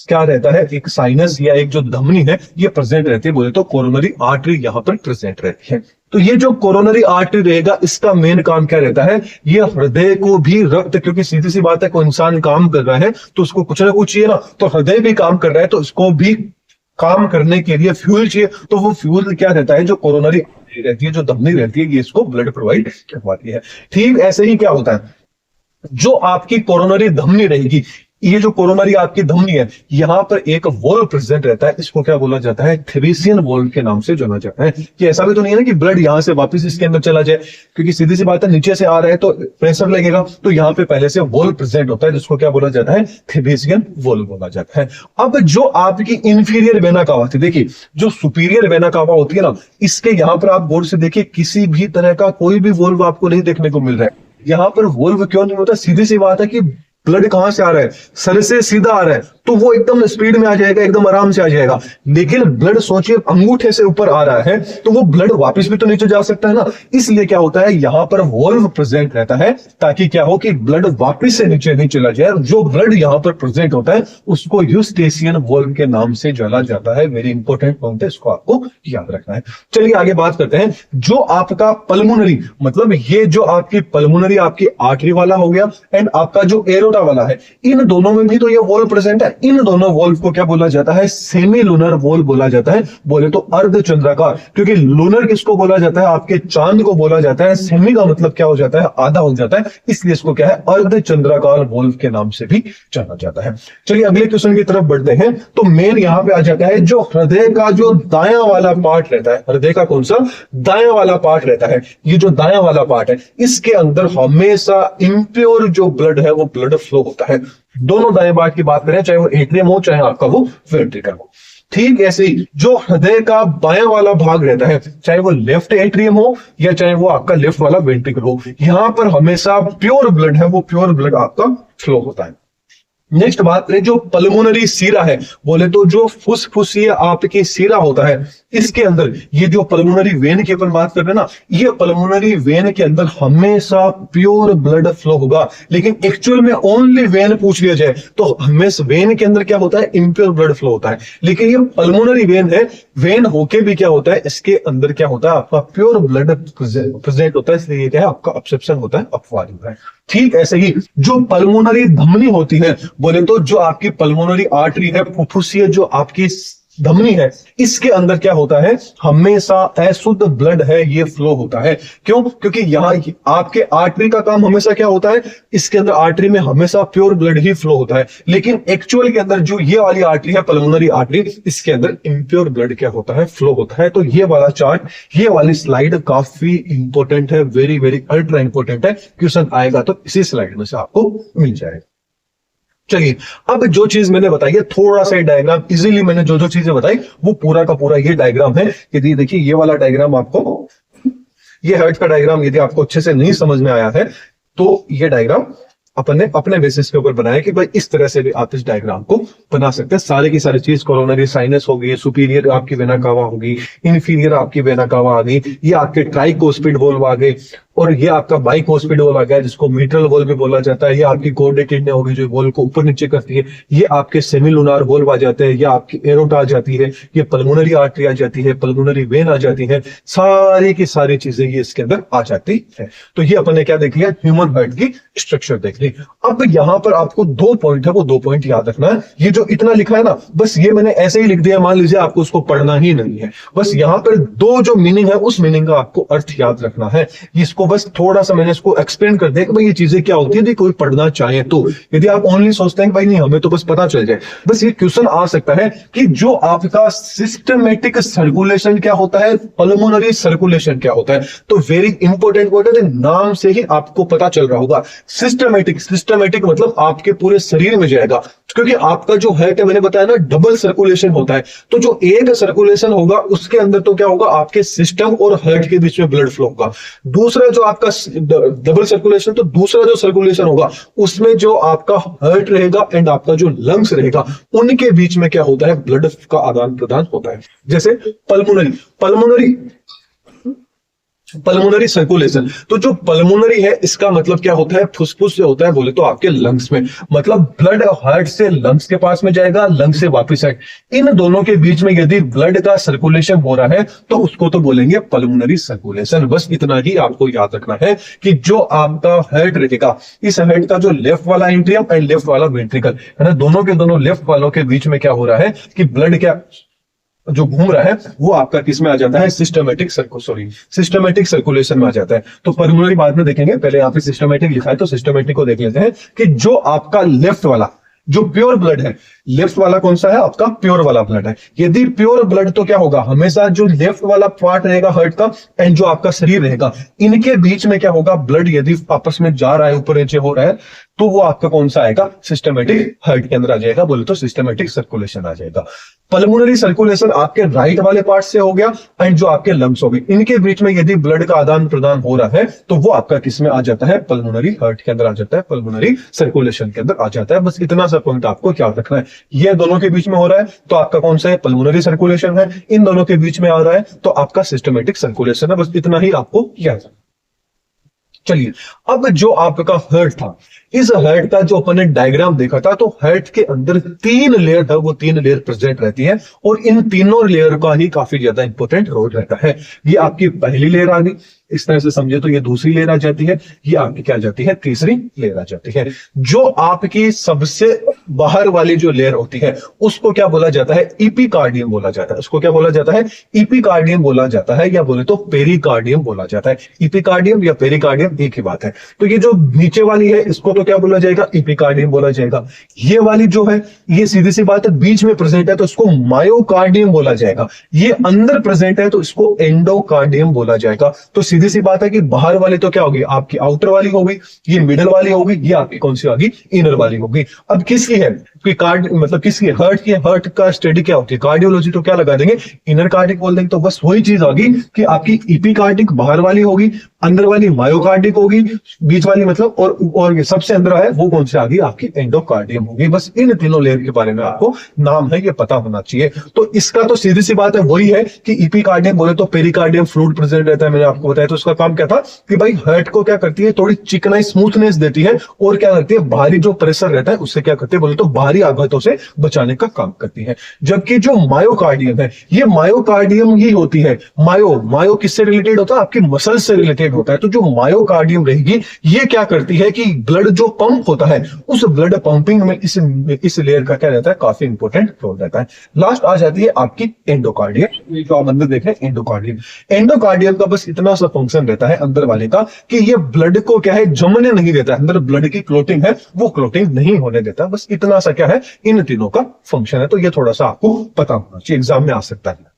क्या रहता है, एक साइनस या एक जो धमनी है ये प्रेजेंट रहती है, बोले तो कोरोनरी आर्टरी यहां पर प्रेजेंट रहती है। तो ये जो कोरोनरी आर्टरी रहेगा इसका मेन काम क्या रहता है, ये हृदय को भी रक्त, क्योंकि सीधी सी बात है कोई इंसान काम कर रहा है तो उसको कुछ ना कुछ चाहिए ना, तो हृदय भी काम कर रहा है तो इसको भी काम करने के लिए फ्यूल चाहिए। तो वो फ्यूल क्या रहता है, जो कोरोनरी रहती है, जो धमनी रहती है, ये इसको ब्लड प्रोवाइड करवाती है। ठीक ऐसे ही क्या होता है, जो आपकी कोरोनरी धमनी रहेगी, ये जो कोरोनरी आपकी धमनी है, यहां पर एक वॉल्व प्रेजेंट रहता है, इसको क्या बोला जाता है, थेरेसियन वॉल्व के नाम से जाना जाता है। कि ऐसा भी तो नहीं है ना कि ब्लड यहां से वापस इसके अंदर चला जाए, क्योंकि सीधी सी बात है नीचे से आ रहा है तो प्रेशर लगेगा, तो यहां पे पहले से वॉल्व प्रेजेंट होता है जिसको क्या बोला जाता है, थेरेसियन वॉल्व बोला जाता है। अब जो आपकी इंफीरियर वेना कावा होती है, देखिए जो सुपीरियर वेना कावा होती है ना, इसके यहां पर आप गौर से देखिए किसी भी तरह का कोई भी वॉल्व आपको नहीं देखने को मिल रहा है। यहां पर वॉल्व क्यों नहीं होता, सीधी सी बात है कि ब्लड कहां से आ रहा है, सर से सीधा आ रहा है तो वो एकदम स्पीड में आ जाएगा, एकदम आराम से आ जाएगा। लेकिन ब्लड सोचिए अंगूठे से ऊपर आ रहा है तो वो ब्लड वापस भी तो नीचे जा सकता है ना, इसलिए क्या होता है यहां पर वॉल्व प्रेजेंट रहता है, ताकि क्या हो कि ब्लड वापस से नीचे नहीं चला जाए। जो ब्लड यहां पर प्रेजेंट होता है उसको यूस्टेशियन वॉल्व के नाम से जाना जाता है। वेरी इंपॉर्टेंट पॉइंट है, इसको आपको याद रखना है। चलिए आगे बात करते हैं। जो आपका पल्मोनरी, मतलब ये जो आपकी पल्मोनरी आपकी आर्टरी वाला हो गया एंड आपका जो एरोटा वाला है, इन दोनों में भी तो ये वॉल्व प्रेजेंट है। इन दोनों वॉल्व को क्या बोला जाता है, सेमी लूनर वॉल्व बोला जाता है, बोले तो अर्धचंद्राकार। क्योंकि लूनर किसको बोला जाता है, आपके चांद को बोला जाता है। सेमी का मतलब क्या हो जाता है, आधा हो जाता है, इसलिए इसको क्या है, अर्धचंद्राकार वॉल्व के नाम से भी जाना जाता है। चलिए अगले क्वेश्चन की तरफ बढ़ते हैं। तो मेन यहां पे आ जाता है जो हृदय का जो दाया वाला पार्ट रहता है, हृदय का कौन सा, दाया वाला पार्ट रहता है। ये जो दाया वाला पार्ट है इसके अंदर हमेशा इम्प्योर जो ब्लड है वो ब्लड फ्लो होता है। दोनों दाएं पार्ट की बात करें, चाहे वो एट्रियम हो चाहे आपका वो वेंट्रिकल हो। ठीक ऐसे ही जो हृदय का बायां वाला भाग रहता है, चाहे वो लेफ्ट एट्रियम हो या चाहे वो आपका लेफ्ट वाला वेंट्रिकल हो, यहां पर हमेशा प्योर ब्लड है, वो प्योर ब्लड आपका फ्लो होता है। नेक्स्ट बात करें जो पल्मोनरी सीरा है, बोले तो जो फुसफुसिया आपकी सीरा होता है, इसके अंदर ये जो पल्मोनरी वेन की अपन बात कर रहे हैं ना, ये पल्मोनरी वेन के अंदर हमेशा प्योर ब्लड फ्लो होगा। लेकिन एक्चुअल में ओनली वेन पूछ लिया जाए तो हमेशा वेन के अंदर क्या होता है, इम्प्योर ब्लड फ्लो होता है। लेकिन ये पल्मोनरी वेन है, वेन होके भी क्या होता है, इसके अंदर क्या होता है, आपका प्योर ब्लड प्रेजेंट होता है, इसलिए ये क्या है, आपका ऑब्सेप्शन होता है, अपवाद होता है। ठीक ऐसे ही जो पल्मोनरी धमनी होती है, बोले तो जो आपकी पल्मोनरी आर्टरी है, फुफ्फुसीय जो आपकी धमनी है, इसके अंदर क्या होता है, हमेशा अशुद्ध ब्लड है ये फ्लो होता है। क्यों, क्योंकि यहाँ आपके आर्टरी का काम हमेशा क्या होता है, इसके अंदर आर्टरी में हमेशा प्योर ब्लड ही फ्लो होता है। लेकिन एक्चुअल के अंदर जो ये वाली आर्टरी है, पल्मोनरी आर्टरी, इसके अंदर इम्प्योर ब्लड क्या होता है, फ्लो होता है। तो ये वाला चार्ट, ये वाली स्लाइड काफी इंपॉर्टेंट है, वेरी वेरी अल्ट्रा इंपॉर्टेंट है। क्वेश्चन आएगा तो इसी स्लाइड में से आपको मिल जाएगा। चलिए अब जो चीज मैंने बताई है, थोड़ा सा डायग्राम, इजीली मैंने जो जो चीजें बताई वो पूरा का पूरा ये डायग्राम है। यदि देखिए ये वाला डायग्राम आपको, ये हार्ट का डायग्राम यदि आपको अच्छे से नहीं समझ में आया है तो ये डायग्राम अपन ने अपने बेसिस के ऊपर बनाया कि भाई इस तरह से भी आप इस डायग्राम को बना सकते हैं। सारी की सारी चीज, कोरोनरी साइनस होगी, सुपीरियर आपकी वेना कावा होगी, इंफीरियर आपकी वेना कावा आ गई, ये आपके ट्राइकोस्पिड वॉल्व आ गए, और ये आपका बाइकोस्पिड वॉल्व आ गया जिसको मीट्रल वॉल्व भी बोला जाता है। ये आपकी कोर्डेट किडनी होगी जो वॉल्व को ऊपर नीचे करती है। ये आपके सेमिलुनार वॉल्व आ जाते हैं, ये आपकी एरोटा आ जाती है, ये पल्मोनरी आर्टरी आ जाती है, पल्मोनरी वेन आ जाती है, सारी की सारी चीजें ये इसके अंदर आ जाती है। तो ये अपन ने क्या देख लिया, ह्यूमन हार्ट की स्ट्रक्चर देख ली। अब यहां पर आपको 2 पॉइंट है, वो 2 पॉइंट याद रखना है। ये जो इतना लिखा है ना, बस ये मैंने ऐसे ही लिख दिया, मान लीजिए आपको उसको पढ़ना ही नहीं है। बस यहां पर 2 जो मीनिंग है उस मीनिंग का आपको अर्थ याद रखना है। इसको बस थोड़ा सा मैंने इसको एक्सप्लेन कर दिया कि भाई ये चीजें क्या होती है, यदि कोई पढ़ना चाहे तो। यदि आप ओनली सोचते हैं कि भाई नहीं हमें तो बस पता चल जाए, बस ये क्वेश्चन आ सकता है कि जो आपका सिस्टमेटिक सर्कुलेशन क्या होता है, पल्मोनरी सर्कुलेशन क्या होता है। तो वेरी इंपॉर्टेंट वर्ड है, नाम से ही आपको पता चल रहा होगा। सिस्टमेटिक मतलब आपके पूरे शरीर में जाएगा, क्योंकि आपका जो हार्ट है मैंने बताया ना डबल सर्कुलेशन होता है। तो जो एक सर्कुलेशन होगा उसके अंदर तो क्या होगा, आपके सिस्टम और हार्ट के बीच में ब्लड फ्लो होगा। दूसरा जो आपका डबल सर्कुलेशन, तो दूसरा जो सर्कुलेशन होगा उसमें जो आपका हार्ट रहेगा एंड आपका जो लंग्स रहेगा, उनके बीच में क्या होता है, ब्लड का आदान प्रदान होता है। जैसे पल्मोनरी सर्कुलेशन, तो जो पल्मोनरी है इसका मतलब क्या होता है, फुसफुस से होता है बोले तो आपके लंग्स में, मतलब ब्लड हार्ट से लंग्स के पास में जाएगा, लंग्स से वापस आए, इन दोनों के बीच में यदि ब्लड का सर्कुलेशन हो रहा है तो उसको तो बोलेंगे पल्मोनरी सर्कुलेशन। बस इतना ही आपको याद रखना है कि जो आपका हार्ट रहेगा, इस हार्ट का जो लेफ्ट वाला एंट्रियम एंड लेफ्ट वाला वेंट्रिकल है ना, दोनों के दोनों लेफ्ट वालों के बीच में क्या हो रहा है कि ब्लड क्या जो घूम रहा है वो आपका किस में आ जाता है, सिस्टमेटिक सर्कुलेशन में आ जाता है। तो पल्मोनरी बाद में देखेंगे, पहले यहाँ पे सिस्टमेटिक लिखा है तो सिस्टमेटिक को देख लेते हैं कि जो आपका लेफ्ट वाला जो प्योर ब्लड है, लेफ्ट वाला कौन सा है, आपका प्योर वाला ब्लड है। यदि प्योर ब्लड तो क्या होगा, हमेशा जो लेफ्ट वाला पार्ट रहेगा हार्ट का एंड जो आपका शरीर रहेगा, इनके बीच में क्या होगा, ब्लड यदि आपस में जा रहा है, ऊपर नीचे हो रहा है, तो वो आपका कौन सा आएगा, सिस्टमेटिक हार्ट के अंदर आ जाएगा, बोले तो सिस्टमेटिक सर्कुलेशन आ जाएगा। पल्मोनरी सर्कुलेशन आपके राइट वाले पार्ट से हो गया एंड जो आपके लंग्स हो गए, इनके बीच में यदि ब्लड का आदान प्रदान हो रहा है तो वो आपका किस में आ जाता है, पल्मोनरी हार्ट के अंदर आ जाता है, पल्मोनरी सर्कुलेशन के अंदर आ जाता है। बस इतना सा पॉइंट आपको क्या रखना है, ये दोनों के बीच में हो रहा है तो आपका कौन सा है, पल्मोनरी सर्कुलेशन है, इन दोनों के बीच में आ रहा है तो आपका सिस्टमेटिक सर्कुलेशन है। बस इतना ही आपको याद रखना। चलिए, अब जो आपका हार्ट था, इस हार्ट का जो अपन ने डायग्राम देखा था, तो हार्ट के अंदर 3 लेयर था, वो 3 लेयर प्रेजेंट रहती है और इन तीनों लेयर का ही काफी ज्यादा इंपॉर्टेंट रोल रहता है। ये आपकी पहली लेयर आ गई, इस तरह से समझे तो ये दूसरी लेयर आ जाती है, ये आपकी क्या आ जाती है, तीसरी लेयर आ जाती है। जो आपकी सबसे बाहर वाली जो लेयर होती है उसको क्या बोला जाता है, इपिकार्डियम बोला जाता है। उसको क्या बोला जाता है, इपिकार्डियम बोला जाता है, या बोले तो पेरिकार्डियम बोला जाता है। इपिकार्डियम या पेरिकार्डियम एक ही बात है। तो ये जो नीचे वाली है इसको तो क्या बोला जाएगा, इपिकार्डियम बोला जाएगा। ये वाली जो है ये सीधी सी बात है बीच में प्रेजेंट है तो इसको मायोकार्डियम बोला जाएगा। ये अंदर प्रेजेंट है तो इसको एंडोकार्डियम बोला जाएगा। तो सीधी सी बात है कि बाहर वाली तो क्या होगी, आपकी आउटर वाली होगी, ये मिडल वाली होगी, ये आपकी कौन सी होगी, इनर वाली होगी। अब किसकी है कि कार्ड मतलब किसकी, हार्ट की। हार्ट का स्टडी क्या होती है, कार्डियोलॉजी, तो क्या लगा देंगे, इनर कार्डिक बोल देंगे। तो बस वही चीज होगी कि आपकी इपिकार्डिक बाहर वाली होगी, अंदर वाली मायोकार्डिक होगी, बीच वाली मतलब और ये सबसे अंदर है वो कौन सी आ गई, आपकी एंडोकार्डियम होगी। बस इन तीनों लेयर के बारे में आपको नाम है ये पता होना चाहिए। तो इसका तो सीधी सी बात है वही है कि इपिकार्डियम बोले तो पेरिकार्डियम फ्लूइड प्रेजेंट रहता है, मैंने आपको बताया। तो उसका काम क्या था कि भाई हार्ट को क्या करती है, थोड़ी चिकनाई स्मूथनेस देती है और क्या करती है, बाहरी जो प्रेशर रहता है उससे क्या करती है बोले तो बाहरी आघातों से बचाने का काम करती है। जबकि जो मायोकार्डियम है, ये मायोकार्डियम ही होती है। मायो किससे रिलेटेड होता है, आपकी मसल से रिलेटेड होता है। तो जो मायोकार्डियम रहेगी ये क्या करती है कि ब्लड जो पंप होता है उस ब्लड पंपिंग में इस लेयर का क्या रहता है, काफी इंपॉर्टेंट रोल रहता है। लास्ट आ जाती है आपकी एंडोकार्डियम, जो आप अंदर देख रहे हैं एंडोकार्डियम। एंडोकार्डियम का बस इतना सा फंक्शन रहता है अंदर वाले का कि ये ब्लड को क्या है, जमने नहीं देता है। अंदर ब्लड की क्लोटिंग है वो क्लोटिंग नहीं होने देता। बस इतना सा क्या है, इन तीनों का फंक्शन है। तो ये थोड़ा सा आपको पता होना चाहिए, एग्जाम में आ सकता है।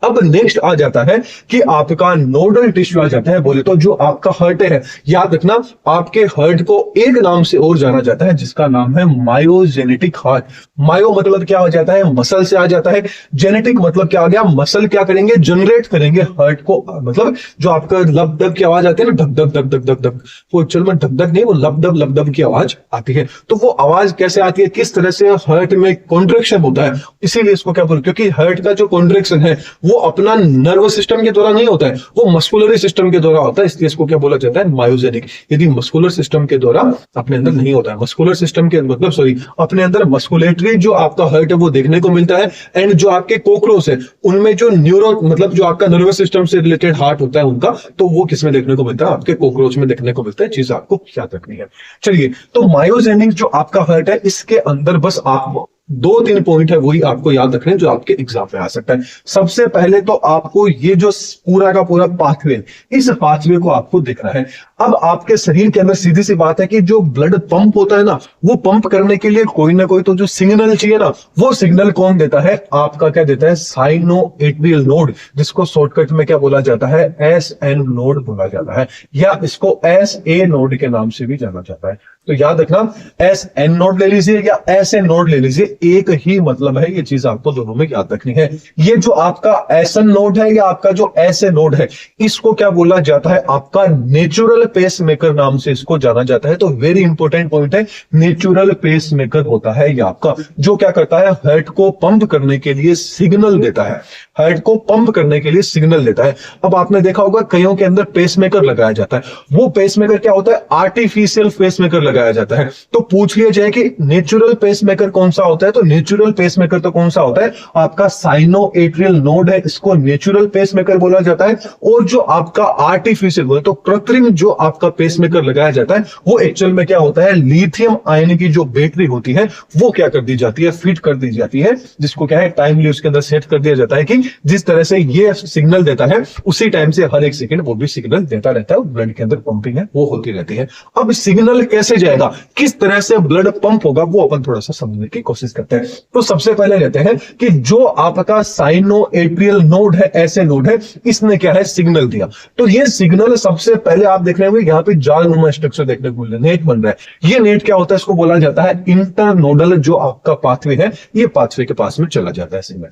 अब नेक्स्ट आ जाता है कि आपका नोडल टिश्यू आ जाता है। बोले तो जो आपका हार्ट है, याद रखना आपके हार्ट को एक नाम से और जाना जाता है जिसका नाम है मायोजेनेटिक हार्ट। मायो मतलब क्या हो जाता है, मसल से आ जाता है। जेनेटिक मतलब क्या आ गया, मसल क्या करेंगे, जनरेट करेंगे हार्ट को, मतलब जो आपका लब दब की आवाज आती है ना, धक धक धक धक धक धक, वो चल में धक धक नहीं, वो लब दब की आवाज आती है। तो वो आवाज कैसे आती है, किस तरह से हार्ट में कॉन्ट्रैक्शन होता है, इसीलिए इसको क्या बोलते हैं, क्योंकि हार्ट का जो कॉन्ट्रैक्शन है वो अपना नर्व सिस्टम के द्वारा नहीं होता है, वो मस्कुलरी सिस्टम के द्वारा होता है। इसलिए इसको क्या बोला जाता है, मायोजेनिक। यदि मस्कुलर सिस्टम के द्वारा अपने अंदर नहीं होता है, मस्कुलर सिस्टम के मतलब अपने अंदर मस्कुलेटरी जो आपका हार्ट है वो देखने को मिलता है। एंड जो आपके कोक्रोच है उनमें जो न्यूरो मतलब जो आपका नर्वस सिस्टम से रिलेटेड हार्ट होता है उनका, तो वो किसमें देखने को मिलता है, आपके कोक्रोच में देखने को मिलता है। चीज आपको याद रखनी है। चलिए, तो मायोजेनिक जो आपका हार्ट है इसके अंदर बस आप 2-3 पॉइंट है वही आपको याद रखने जो आपके एग्जाम में आ सकता है। सबसे पहले तो आपको ये जो पूरा का पूरा पाथवे, इस पाथवे को आपको देखना है। अब आपके शरीर के अंदर सीधी सी बात है कि जो ब्लड पंप होता है ना, वो पंप करने के लिए कोई ना कोई तो जो सिग्नल चाहिए ना, वो सिग्नल कौन देता है? आपका क्या देता है? साइनो एट्रियल नोड, जिसको शॉर्टकट में क्या बोला जाता है? एसएन नोड बोला जाता है, या इसको एसए नोड के नाम से भी जाना जाता है। तो याद रखना, एस एन नोड ले लीजिए या एस एन नोड ले लीजिए, एक ही मतलब है। ये चीज आपको दोनों में याद रखनी है। ये जो आपका एस एन नोड है या आपका जो एस ए नोड है, इसको क्या बोला जाता है? आपका नेचुरल पेस मेकर नाम से इसको जाना जाता है। तो वेरी इंपॉर्टेंट पॉइंट है, नेचुरल पेस मेकर होता है ये आपका, जो क्या करता है? हार्ट को पंप करने के लिए सिग्नल देता है, हार्ट को पंप करने के लिए सिग्नल देता है। अब आपने देखा होगा कईयों के अंदर पेसमेकर लगाया जाता है, वो पेसमेकर क्या होता है? आर्टिफिशियल पेसमेकर लगाया जाता है। तो पूछ लिया जाए कि नेचुरल पेसमेकर कौन सा होता है, तो नेचुरल पेसमेकर तो कौन सा होता है? आपका साइनो एट्रियल नोड है, इसको नेचुरल पेसमेकर बोला जाता है। और जो आपका आर्टिफिशियल बोले तो कृत्रिम जो आपका पेसमेकर लगाया जाता है, वो एक्चुअल में क्या होता है? लिथियम आयन की जो बैटरी होती है वो क्या कर दी जाती है? फिट कर दी जाती है, जिसको क्या है? टाइमली उसके अंदर सेट कर दिया जाता है कि जिस तरह से ये सिग्नल देता है उसी टाइम से हर एक सेकंड वो भी सिग्नल देता रहता है, ब्लड के अंदर पंपिंग है वो होती रहती है। अब सिग्नल कैसे जाएगा, किस तरह से ब्लड पंप होगा, वो अपन थोड़ा सा समझने की कोशिश करते हैं। तो सबसे पहले लेते हैं कि जो आपका साइनो एट्रियल नोड है, ऐसे नोड है, इसने क्या है? सिग्नल दिया। तो ये सिग्नल सबसे पहले आप देख रहे होंगे यहाँ पे जालनुमा स्ट्रक्चर देखने को मिल रहा है, नेट बन रहा है। ये नेट क्या होता है? इसको बोला जाता है इंटरनोडल, जो आपका पाथवे है, ये पाथवे के पास में चला जाता है सिग्नल।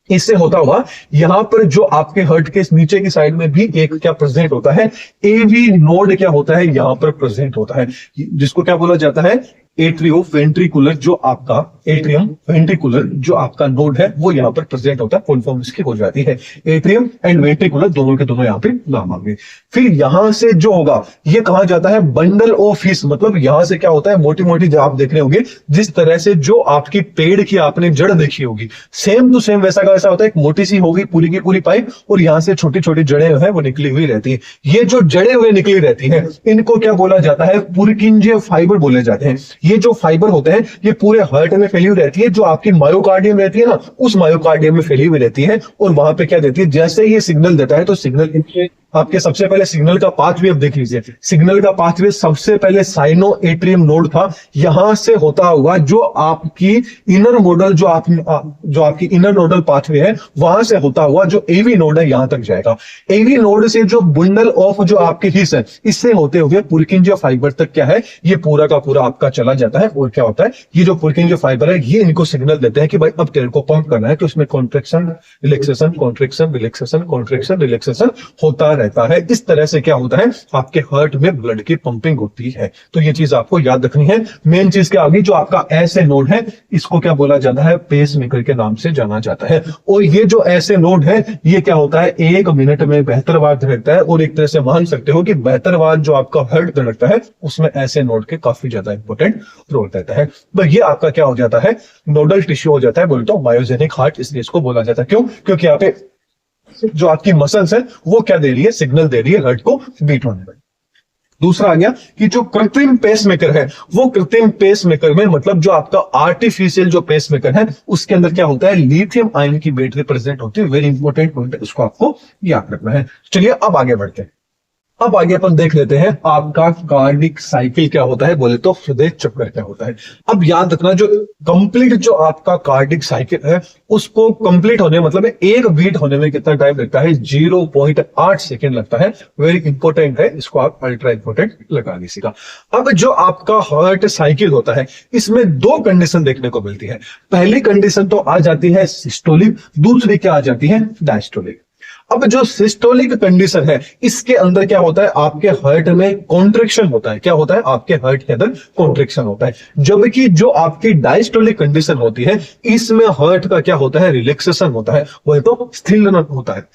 इससे होता हुआ यहां पर जो आपके हार्ट के नीचे की साइड में भी एक क्या प्रेजेंट होता है? एवी नोड क्या होता है? यहां पर प्रेजेंट होता है, जिसको क्या बोला जाता है? एट्रियो वेंट्रिकुलर, जो आपका एट्रियम वेंट्रिकुलर जो आपका नोड है वो यहां पर प्रेजेंट होता है। फुल फॉर्म इसकी हो जाती है एट्रियम एंड वेंट्रिकुलर, दोनों के दोनों यहां पे नाम आ गए। फिर यहां से जो होगा ये कहा जाता है बंडल ऑफ फिश, मतलब यहां से क्या होता है? मोटी मोटी जो आप देख रहे होंगे, जिस तरह से जो आपकी पेड़ की आपने जड़ देखी होगी, सेम टू सेम वैसा का वैसा होता है। एक मोटी सी होगी पूरी की पूरी पाइप, और यहां से छोटी छोटी जड़ें हैं वो निकली हुई रहती है। ये जो जड़ें हुए निकली रहती है, इनको क्या बोला जाता है? पुरकिंजे फाइबर बोले जाते हैं। ये जो फाइबर होते हैं ये पूरे हार्ट में फैली हुई रहती है, जो आपकी मायोकार्डियम रहती है ना, उस मायोकार्डियम में फैली हुई रहती है, और वहां पे क्या देती है? जैसे ये सिग्नल देता है तो सिग्नल आपके सबसे पहले सिग्नल का पाथवे अब देख लीजिए। सिग्नल का पाथवे सबसे पहले साइनो एट्रियम नोड था, यहां से होता हुआ जो आपकी इनर नोडल जो आपकी इनर नोडल पाथवे है, वहां से होता हुआ जो एवी नोड है यहां तक जाएगा। एवी नोड से जो बंडल ऑफ जो आपकी हिस्स है, इससे होते हुए पुरकिंजे फाइबर तक क्या है? ये पूरा का पूरा आपका चला जाता है। और क्या होता है? ये जो पुरकिंजे फाइबर है ये इनको सिग्नल देते हैं कि भाई अब तेरे को पंप करना है, तो इसमें contraction relaxation contraction relaxation contraction relaxation होता रहता है। इस तरह से क्या होता है? आपके हार्ट में ब्लड की पंपिंग होती है। तो ये चीज आपको याद रखनी है। मेन चीज क्या होगी? जो आपका ऐसे नोड है इसको क्या बोला जाता है? पेस मेकर के नाम से जाना जाता है। और ये जो ऐसे नोड है ये क्या होता है? 1 मिनट में 72 बार धड़कता है, और एक तरह से मान सकते हो कि 72 बार जो आपका हार्ट धड़कता है उसमें ऐसे नोड के काफी ज्यादा इंपॉर्टेंट रोल रहता है। तो ये आपका क्या हो जाता है? नोडल टिश्यू हो जाता है, बोलते हो मायोजेनिक हार्ट, इसलिए इसको बोला जाता है। क्यों? क्योंकि यहाँ पे जो आपकी मसल्स है वो क्या दे रही है? सिग्नल दे रही है हार्ट को बीट होने में। दूसरा आ गया कि जो कृत्रिम पेसमेकर है, वो कृत्रिम पेसमेकर में मतलब जो आपका आर्टिफिशियल जो पेसमेकर है उसके अंदर क्या होता है? लिथियम आयन की बैटरी प्रेजेंट होती है। वेरी इंपॉर्टेंट पॉइंट है, इसको आपको याद रखना है। चलिए अब आगे बढ़ते हैं। अब आगे अपन देख लेते हैं आपका कार्डिक साइकिल क्या होता है, बोले तो हृदय चक्र क्या होता है। अब याद रखना, जो कंप्लीट जो आपका कार्डिक साइकिल है उसको कंप्लीट होने मतलब एक बीट होने में कितना टाइम लगता है? 0.8 सेकेंड लगता है। वेरी इंपॉर्टेंट है, इसको आप अल्ट्रा इंपॉर्टेंट लगा लीजिएगा। अब जो आपका हार्ट साइकिल होता है इसमें 2 कंडीशन देखने को मिलती है। पहली कंडीशन तो आ जाती है सिस्टोलिक, दूसरी क्या आ जाती है? डायस्टोलिक। अब जो सिस्टोलिक कंडीशन है इसके अंदर क्या होता है? आपके हार्ट में कॉन्ट्रैक्शन होता है। क्या होता है? आपके हार्ट के अंदर कॉन्ट्रैक्शन होता है। जबकि जो आपकी डायस्टोलिक कंडीशन होती है इसमें हार्ट का क्या होता है? रिलैक्सेशन होता है, वह तो स्थिर होता है।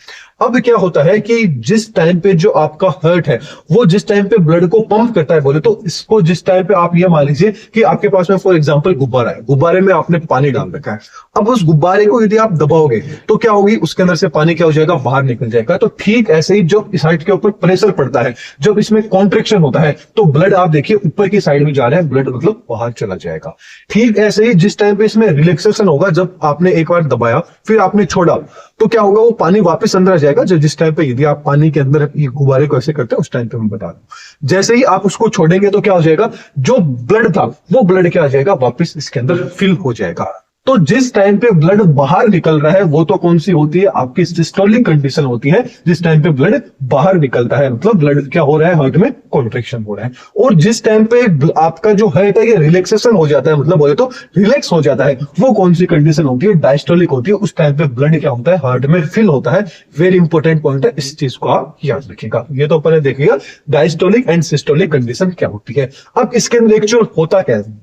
अब क्या होता है कि जिस टाइम पे जो आपका हार्ट है वो जिस टाइम पे ब्लड को पंप करता है, बोले तो इसको जिस टाइम पे आप ये मान लीजिए कि आपके पास में फॉर एग्जांपल गुब्बारा है, गुब्बारे में आपने पानी डाल रखा है। अब उस गुब्बारे को यदि आप दबाओगे तो क्या होगी? उसके अंदर से पानी क्या हो जाएगा? बाहर निकल जाएगा। तो ठीक ऐसे ही जब इस हार्ट के ऊपर प्रेशर पड़ता है, जब इसमें कॉन्ट्रैक्शन होता है तो ब्लड आप देखिए ऊपर की साइड में जा रहा है, ब्लड मतलब बाहर चला जाएगा। ठीक ऐसे ही जिस टाइम पे इसमें रिलैक्सेशन होगा, जब आपने एक बार दबाया फिर आपने छोड़ा तो क्या होगा? वो पानी वापस अंदर आ जाएगा। जाएगा जिस टाइम पे यदि आप पानी के अंदर ये गुब्बारे को ऐसे करते हैं, उस टाइम पे मैं बता दूं। जैसे ही आप उसको छोड़ेंगे तो क्या हो जाएगा, जो ब्लड था वो ब्लड क्या आ जाएगा, वापस इसके अंदर फिल हो जाएगा। तो जिस टाइम पे ब्लड बाहर निकल रहा है वो तो कौन सी होती है, आपकी सिस्टोलिक कंडीशन होती है। जिस टाइम पे ब्लड बाहर निकलता है मतलब ब्लड क्या हो रहा है, हार्ट में कॉन्ट्रैक्शन हो रहा है। और जिस टाइम पे आपका जो हार्ट है ये रिलैक्सेशन हो जाता है, मतलब बोले तो रिलैक्स हो जाता है, वो कौन सी कंडीशन होती है, डायस्टोलिक होती है। उस टाइम पे ब्लड क्या होता है, हार्ट में फिल होता है। वेरी इंपॉर्टेंट पॉइंट है, इस चीज को आप याद रखिएगा। ये तो अपन देखिएगा डायस्टोलिक एंड सिस्टोलिक कंडीशन क्या होती है। अब इसके अंदर एक्चुअल होता क्या है,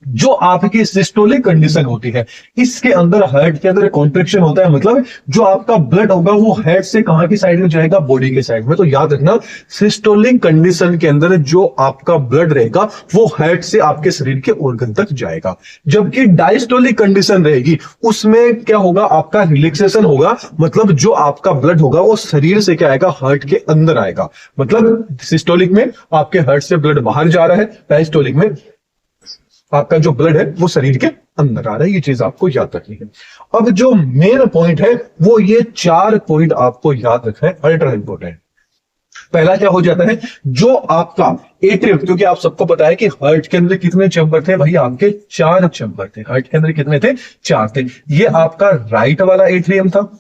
जो आपकी सिस्टोलिक कंडीशन होती है इसके अंदर हार्ट के अंदर कॉन्ट्रैक्शन होता है, मतलब जो आपका ब्लड होगा वो हार्ट से कहां की साइड में जाएगा, बॉडी के साइड में। तो याद रखना सिस्टोलिक कंडीशन के अंदर जो आपका ब्लड रहेगा वो हार्ट से आपके शरीर के ऑर्गन तक जाएगा। जबकि डायस्टोलिक कंडीशन रहेगी उसमें क्या होगा, आपका रिलैक्सेशन होगा, मतलब जो आपका ब्लड होगा वो शरीर से क्या आएगा, हार्ट के अंदर आएगा। मतलब सिस्टोलिक में आपके हार्ट से ब्लड बाहर जा रहा है, डायस्टोलिक में आपका जो ब्लड है वो शरीर के अंदर आ रहा है। ये चीज आपको याद रखनी है। अब जो मेन पॉइंट है वो ये 4 पॉइंट आपको याद रखना है, अल्ट्रा इंपॉर्टेंट। पहला क्या हो जाता है, जो आपका एट्रियम, क्योंकि आप सबको पता है कि हार्ट के अंदर कितने चैम्बर थे भाई, आपके 4 चैम्बर थे। हार्ट के अंदर कितने थे, 4 थे। ये आपका राइट वाला एट्रियम था,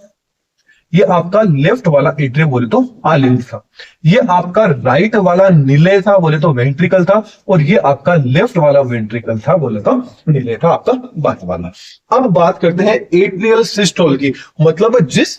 ये आपका लेफ्ट वाला एट्रियम बोले तो आलिंद था, ये आपका राइट वाला नीले था बोले तो वेंट्रिकल था, और ये आपका लेफ्ट वाला वेंट्रिकल था बोले तो नीले था आपका बाएं वाला। अब बात करते हैं एट्रियल सिस्टोल की, मतलब जिस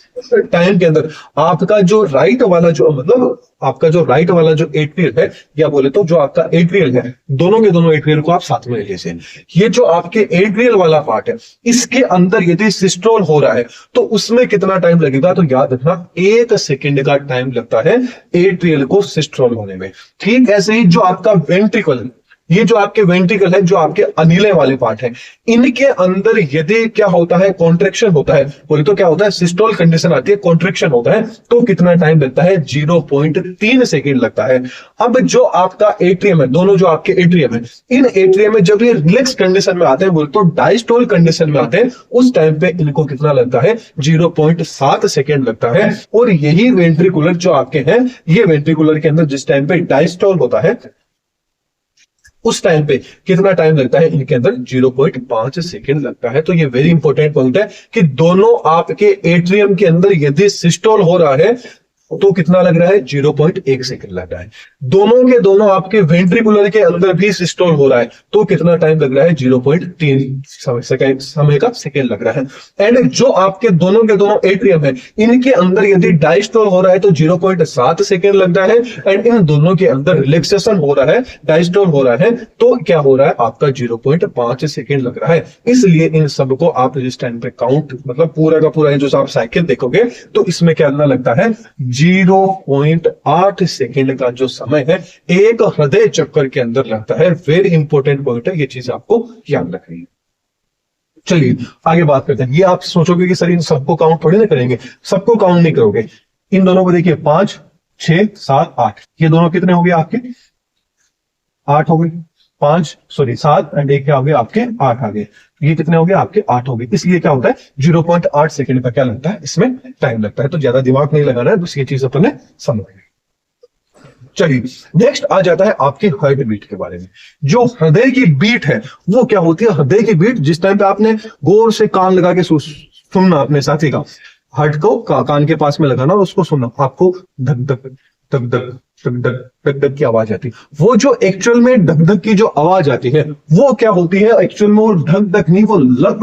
टाइम के अंदर आपका जो राइट वाला जो मतलब आपका जो राइट वाला जो एट्रियल है, या बोले तो जो आपका एट्रियल है, दोनों के दोनों एट्रियल को आप साथ में ले लीजिए। ये जो आपके एट्रियल वाला पार्ट है इसके अंदर यदि सिस्टोल हो रहा है तो उसमें कितना टाइम लगेगा, तो याद रखना 1 सेकेंड का टाइम लगता है एट्रियल को सिस्टोल होने में। ठीक ऐसे ही जो आपका वेंट्रिकल, ये जो आपके वेंट्रिकल है, जो आपके अनिले वाले पार्ट है, इनके अंदर यदि क्या होता है, कॉन्ट्रैक्शन होता है, बोले तो क्या होता है, सिस्टोल कंडीशन आती है, कॉन्ट्रैक्शन होता है, तो कितना टाइम लगता है, 0.3 सेकेंड लगता है। अब जो आपका एट्रियम है, दोनों जो आपके एट्रियम है, इन एट्रियम में जब ये रिलैक्स कंडीशन में आते हैं, बोले तो डायस्टोल कंडीशन में आते हैं, उस टाइम पे इनको कितना लगता है, 0.7 सेकेंड लगता है। और यही वेंट्रिकुलर जो आपके हैं, ये वेंट्रिकुलर के अंदर जिस टाइम पे डायस्टोल होता है उस टाइम पे कितना टाइम लगता है, इनके अंदर 0.5 सेकेंड लगता है। तो ये वेरी इंपॉर्टेंट पॉइंट है कि दोनों आपके एट्रियम के अंदर यदि सिस्टोल हो रहा है तो कितना लग रहा है, 0.1 सेकंड लग रहा है। दोनों के दोनों आपके वेंट्रिकुलर के अंदर भी सिस्टोल हो रहा है तो कितना टाइम लग रहा है, 0.3 समय का सेकंड लग रहा है। एंड जो आपके दोनों के दोनों एट्रियम है, इनके अंदर यदि डायस्टोल हो रहा है तो 0.7 सेकंड लगता है। एंड इन दोनों के अंदर रिलैक्सेशन हो रहा है, डायस्टोल हो रहा है, तो क्या हो रहा है, आपका 0.5 सेकंड लग रहा है। इसलिए इन सबको आप जिस टाइम पे काउंट, मतलब पूरा का पूरा जो आप साइकिल देखोगे तो इसमें क्या लगता है, 0.8 सेकेंड का जो समय है एक हृदय चक्कर के अंदर लगता है। वेरी इंपॉर्टेंट पॉइंट है, ये चीज आपको याद रखनी है। चलिए आगे बात करते हैं। ये आप सोचोगे कि सर इन सबको काउंट थोड़ी ना करेंगे, सबको काउंट नहीं करोगे। इन दोनों को देखिए, 5, 6, 7, 8, ये दोनों कितने हो गए आपके, 8 हो गए। 7 एंड एक क्या हो गए आपके, 8 आ गए। ये कितने हो गए आपके, 8 हो गए। इसलिए क्या होता है, 0.8 सेकंड का क्या लगता है, इसमें टाइम लगता है। तो ज्यादा दिमाग नहीं लगाना है, बस ये चीज अपन ने समझ। चलिए नेक्स्ट आ जाता है आपके हार्ट बीट के बारे में। जो हृदय की बीट है वो क्या होती है, हृदय की बीट जिस टाइम पे आपने गौर से कान लगा के सुनना अपने साथी का, हार्ट को कान के पास में लगाना और उसको सुनना, आपको धक धक धक धक धक धक धक धक की आवाज आती है। वो जो एक्चुअल में धक धक की जो आवाज आती है वो क्या होती है, एक्चुअल में वो धक धक नहीं, वो लप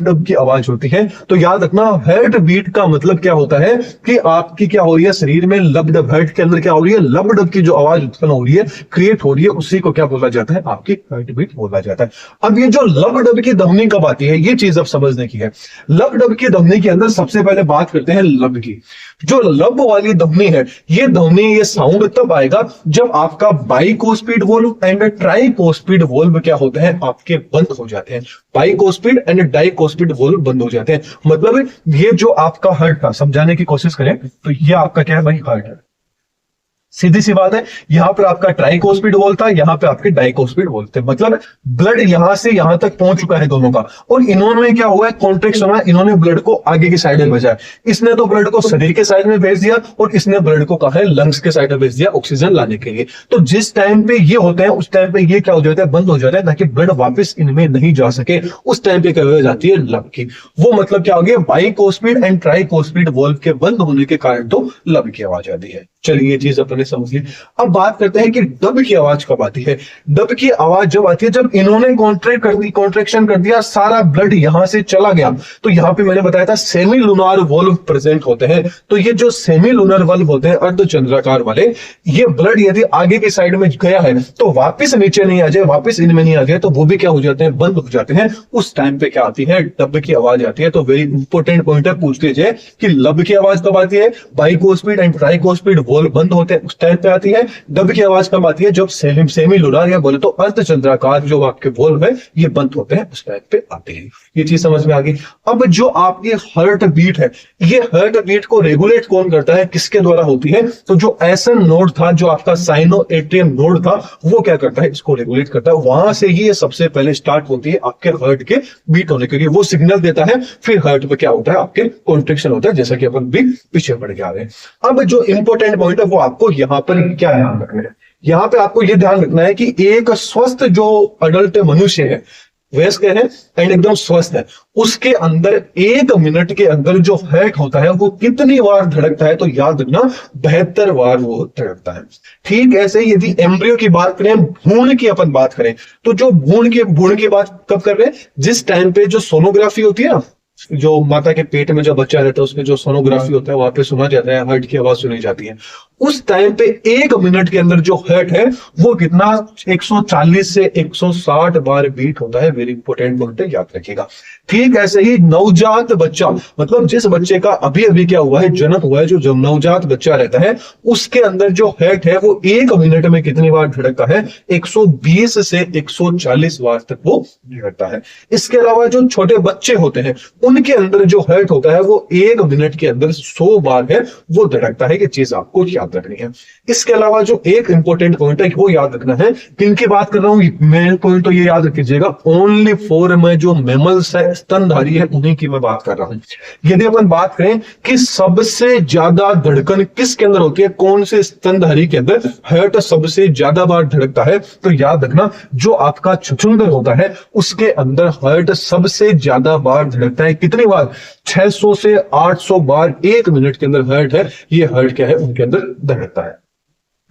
डब की आवाज होती है। तो याद रखना हार्ट बीट का मतलब क्या होता है कि आपकी क्या हो रही है, शरीर में लप डब, हार्ट के अंदर क्या हो रही है, लप डब की जो आवाज उत्पन्न हो रही है, क्रिएट हो रही है, उसी को क्या बोला जाता है, आपकी हार्ट बीट बोला जाता है। अब ये जो लप डब की ध्वनि कब आती है, ये चीज अब समझने की है। लप डब की ध्वनि के अंदर सबसे पहले बात करते हैं लब की। जो लब वाली ध्वनि है, ये ध्वनि, ये साउंड तब आएगा जब आपका बाइकोस्पिड वोल्व एंड ट्राइकोस्पिड वोल्व क्या होते हैं, आपके बंद हो जाते हैं। बाइकोस्पिड एंड डाइकोस्पिड वोल्व बंद हो जाते हैं। मतलब ये जो आपका हार्ट था, समझाने की कोशिश करें तो ये आपका क्या है भाई, हार्ट है। सीधी सी बात है, यहाँ पर आपका ट्राइकोस्पिड वॉल्व था, यहाँ पे आपके डाइकोस्पिड वॉल्व थे, मतलब ब्लड यहां से यहां तक पहुंच चुका है दोनों का, और इन्होंने क्या हुआ है, कॉन्ट्रैक्शन हुआ, इन्होंने ब्लड को आगे की साइड में भेजा है, इसने तो ब्लड को शरीर के साइड में भेज दिया और इसने ब्लड को कहा है लंग्स के साइड में भेज दिया ऑक्सीजन लाने के लिए। तो जिस टाइम पे ये होते हैं उस टाइम पे ये क्या हो जाता है, बंद हो जाता है, ताकि ब्लड वापस इनमें नहीं जा सके। उस टाइम पे क्या हो जाती है, लब की, वो मतलब क्या हो गया, बाइकोस्पिड एंड ट्राइकोस्पिड वॉल्व के बंद होने के कारण तो लब की आवाज आती है। चलिए ये चीज अपने समझ ली। अब बात करते हैं कि डब की आवाज कब आती है। डब की आवाज जब आती है जब इन्होंने कॉन्ट्रैक्शन कर दिया, सारा ब्लड यहां से चला गया। तो यहां पे मैंने बताया था सेमी लूनार वॉल्व प्रेजेंट होते हैं। तो ये जो सेमी लूनार वॉल्व होते हैं अर्धचंद्राकार वाले, ये ब्लड यदि आगे की साइड में गया है तो वापिस नीचे नहीं आ जाए, वापिस इनमें नहीं आ जाए, तो वो भी क्या हो जाते हैं, बंद हो जाते हैं। उस टाइम पे क्या आती है, डब की आवाज आती है। तो वेरी इंपॉर्टेंट पॉइंट है, पूछ लीजिए कि लब की आवाज कब आती है, बाइकोस्पिड एंड ट्राइकोस्पिड वॉल्व बंद होते हैं उस टाइम पे आती है। डब की आवाज कब आती है, जब सेमी लूनार या बोले तो अर्धचंद्राकार जो आपके वॉल्व है ये बंद होते हैं उस टाइम पे आते हैं। ये चीज समझ में आ गई। अब जो आपकी हार्ट बीट है, ये हार्ट बीट को रेगुलेट कौन करता है, किसके द्वारा होती है, तो जो एसन नोड था, जो आपका साइनो एट्रियम नोड था, वो क्या करता है, इसको रेगुलेट करता है। वहां से ही ये सबसे पहले स्टार्ट होती है आपके हार्ट के बीट होने के लिए, वो सिग्नल देता है, फिर हार्ट पे क्या होता है, आपके कॉन्ट्रैक्शन होता है, जैसा कि अपन भी पीछे बढ़ के आ रहे हैं। अब जो इंपॉर्टेंट पॉइंट है वो आपको यहां पर क्या ध्यान रखना है, यहां पे आपको यह ध्यान रखना है कि एक स्वस्थ जो अडल्ट मनुष्य है, वयस्क है एंड एकदम स्वस्थ है, उसके अंदर 1 मिनट के अंदर जो हार्ट होता है वो कितनी बार धड़कता है, तो याद रखना 72 बार वो धड़कता है। ठीक ऐसे ही यदि एम्ब्रियो की बात करें, भ्रूण की अपन बात करें, तो जो भ्रूण की बात कब कर रहे हैं, जिस टाइम पे जो सोनोग्राफी होती है ना, जो माता के पेट में जो बच्चा रहता है उसमें जो सोनोग्राफी होता है वहां पे सुना जाता है, हार्ट की आवाज सुनी जाती है। उस टाइम पे 1 मिनट के अंदर जो हार्ट है वो कितना 140 से 160 बार बीट होता है। वेरी इंपॉर्टेंट पॉइंट है, याद रखिएगा। ठीक ऐसे ही नवजात बच्चा, मतलब जिस बच्चे का अभी अभी क्या हुआ है, जन्म हुआ है, जो नवजात बच्चा रहता है उसके अंदर जो हार्ट है वो 1 मिनट में कितनी बार धड़कता है, 120 से 140 बार तक वो धड़कता है। इसके अलावा जो छोटे बच्चे होते हैं उनके अंदर जो हार्ट होता है वो 1 मिनट के अंदर 100 बार है वो धड़कता है। ये चीज आपको याद रखनी है। इसके अलावा जो एक इंपॉर्टेंट पॉइंट है वो याद रखना है, किनकी बात कर रहा हूं, मेन पॉइंट तो ये याद रखिएगा, ओनली फॉर में जो मैमल्स है, स्तनधारी है, उन्हीं की मैं बात कर रहा हूं। यदि अपन बात करें कि सबसे ज्यादा धड़कन किसके अंदर होती है, कौन से स्तनधारी के अंदर हार्ट सबसे ज्यादा बार धड़कता है, तो याद रखना जो आपका छछूंदर होता है उसके अंदर हार्ट सबसे ज्यादा बार धड़कता है। कितनी बार, 600 से 800 बार 1 मिनट के अंदर हार्ट है, ये हार्ट क्या है, उनके अंदर धड़कता है।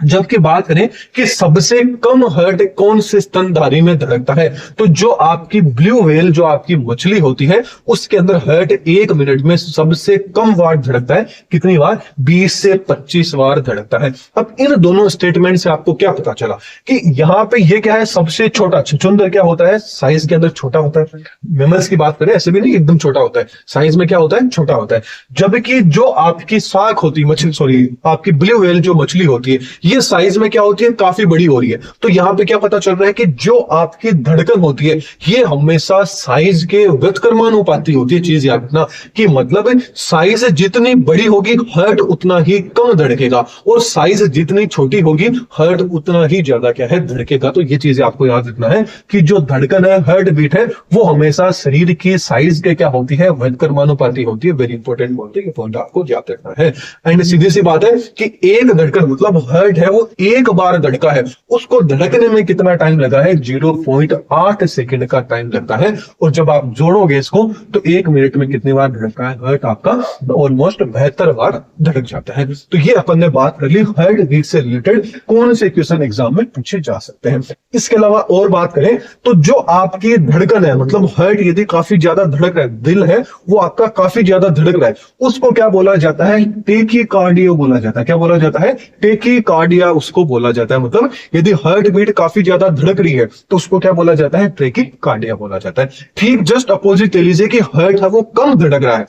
जबकि बात करें कि सबसे कम हार्ट कौन से स्तनधारी में धड़कता है, तो जो आपकी ब्लू व्हेल, जो आपकी मछली होती है, उसके अंदर हार्ट 1 मिनट में सबसे कम बार धड़कता है। कितनी बार, 20 से 25 बार धड़कता है। अब इन दोनों स्टेटमेंट से आपको क्या पता चला कि यहाँ पे ये क्या है, सबसे छोटा छछूंदर क्या होता है, साइज के अंदर छोटा होता है। मेमल्स की बात करें ऐसे भी नहीं एकदम छोटा होता है, साइज में क्या होता है, छोटा होता है। जबकि जो आपकी साख होती है, मछली, सॉरी, आपकी ब्लू व्हेल जो मछली होती है, ये साइज में क्या होती है, काफी बड़ी हो रही है। तो यहां पे क्या पता चल रहा है कि जो आपकी धड़कन होती है ये हमेशा साइज के व्युत्क्रमानुपाती होती है। चीज याद रखना कि मतलब साइज जितनी बड़ी होगी हार्ट उतना ही कम धड़केगा, और साइज जितनी छोटी होगी हार्ट उतना ही ज्यादा क्या है, धड़केगा। तो ये चीजें आपको याद रखना है कि जो धड़कन है, हार्ट बीट है, वो हमेशा शरीर की साइज के क्या होती है, व्युत्क्रमानुपाती होती है। वेरी इंपॉर्टेंट पॉइंट है, ये पॉइंट आपको याद रखना है। एंड सीधी सी बात है कि एक धड़कन मतलब हार्ट है वो एक बार धड़का है, उसको धड़कने में कितना टाइम लगा है, 0.8 सेकंड का टाइम लगता है। और जब आप जोड़ोगे इसको तो 1 मिनट में कितनी बार धड़का है, हार्ट आपका ऑलमोस्ट 72 बार धड़क जाता है। तो ये अपन ने बात कर ली हार्ट बीट से रिलेटेड कौन से क्वेश्चन एग्जाम में पूछे जा सकते हैं। इसके अलावा और बात करें तो जो आपकी धड़कन है, मतलब हार्ट यदि काफी ज्यादा धड़क रहा है, दिल है वो आपका काफी ज्यादा धड़क रहा है, उसको क्या बोला जाता है, टेकीकार्डिया बोला जाता है। क्या बोला जाता है, टेकीकार्डिया उसको बोला जाता है। मतलब यदि हार्ट बीट काफी ज्यादा धड़क रही है तो उसको क्या बोला जाता है, टेकीकार्डिया बोला जाता है। ठीक जस्ट अपोजिट ले लीजिए कि हार्ट है वो कम धड़क रहा है,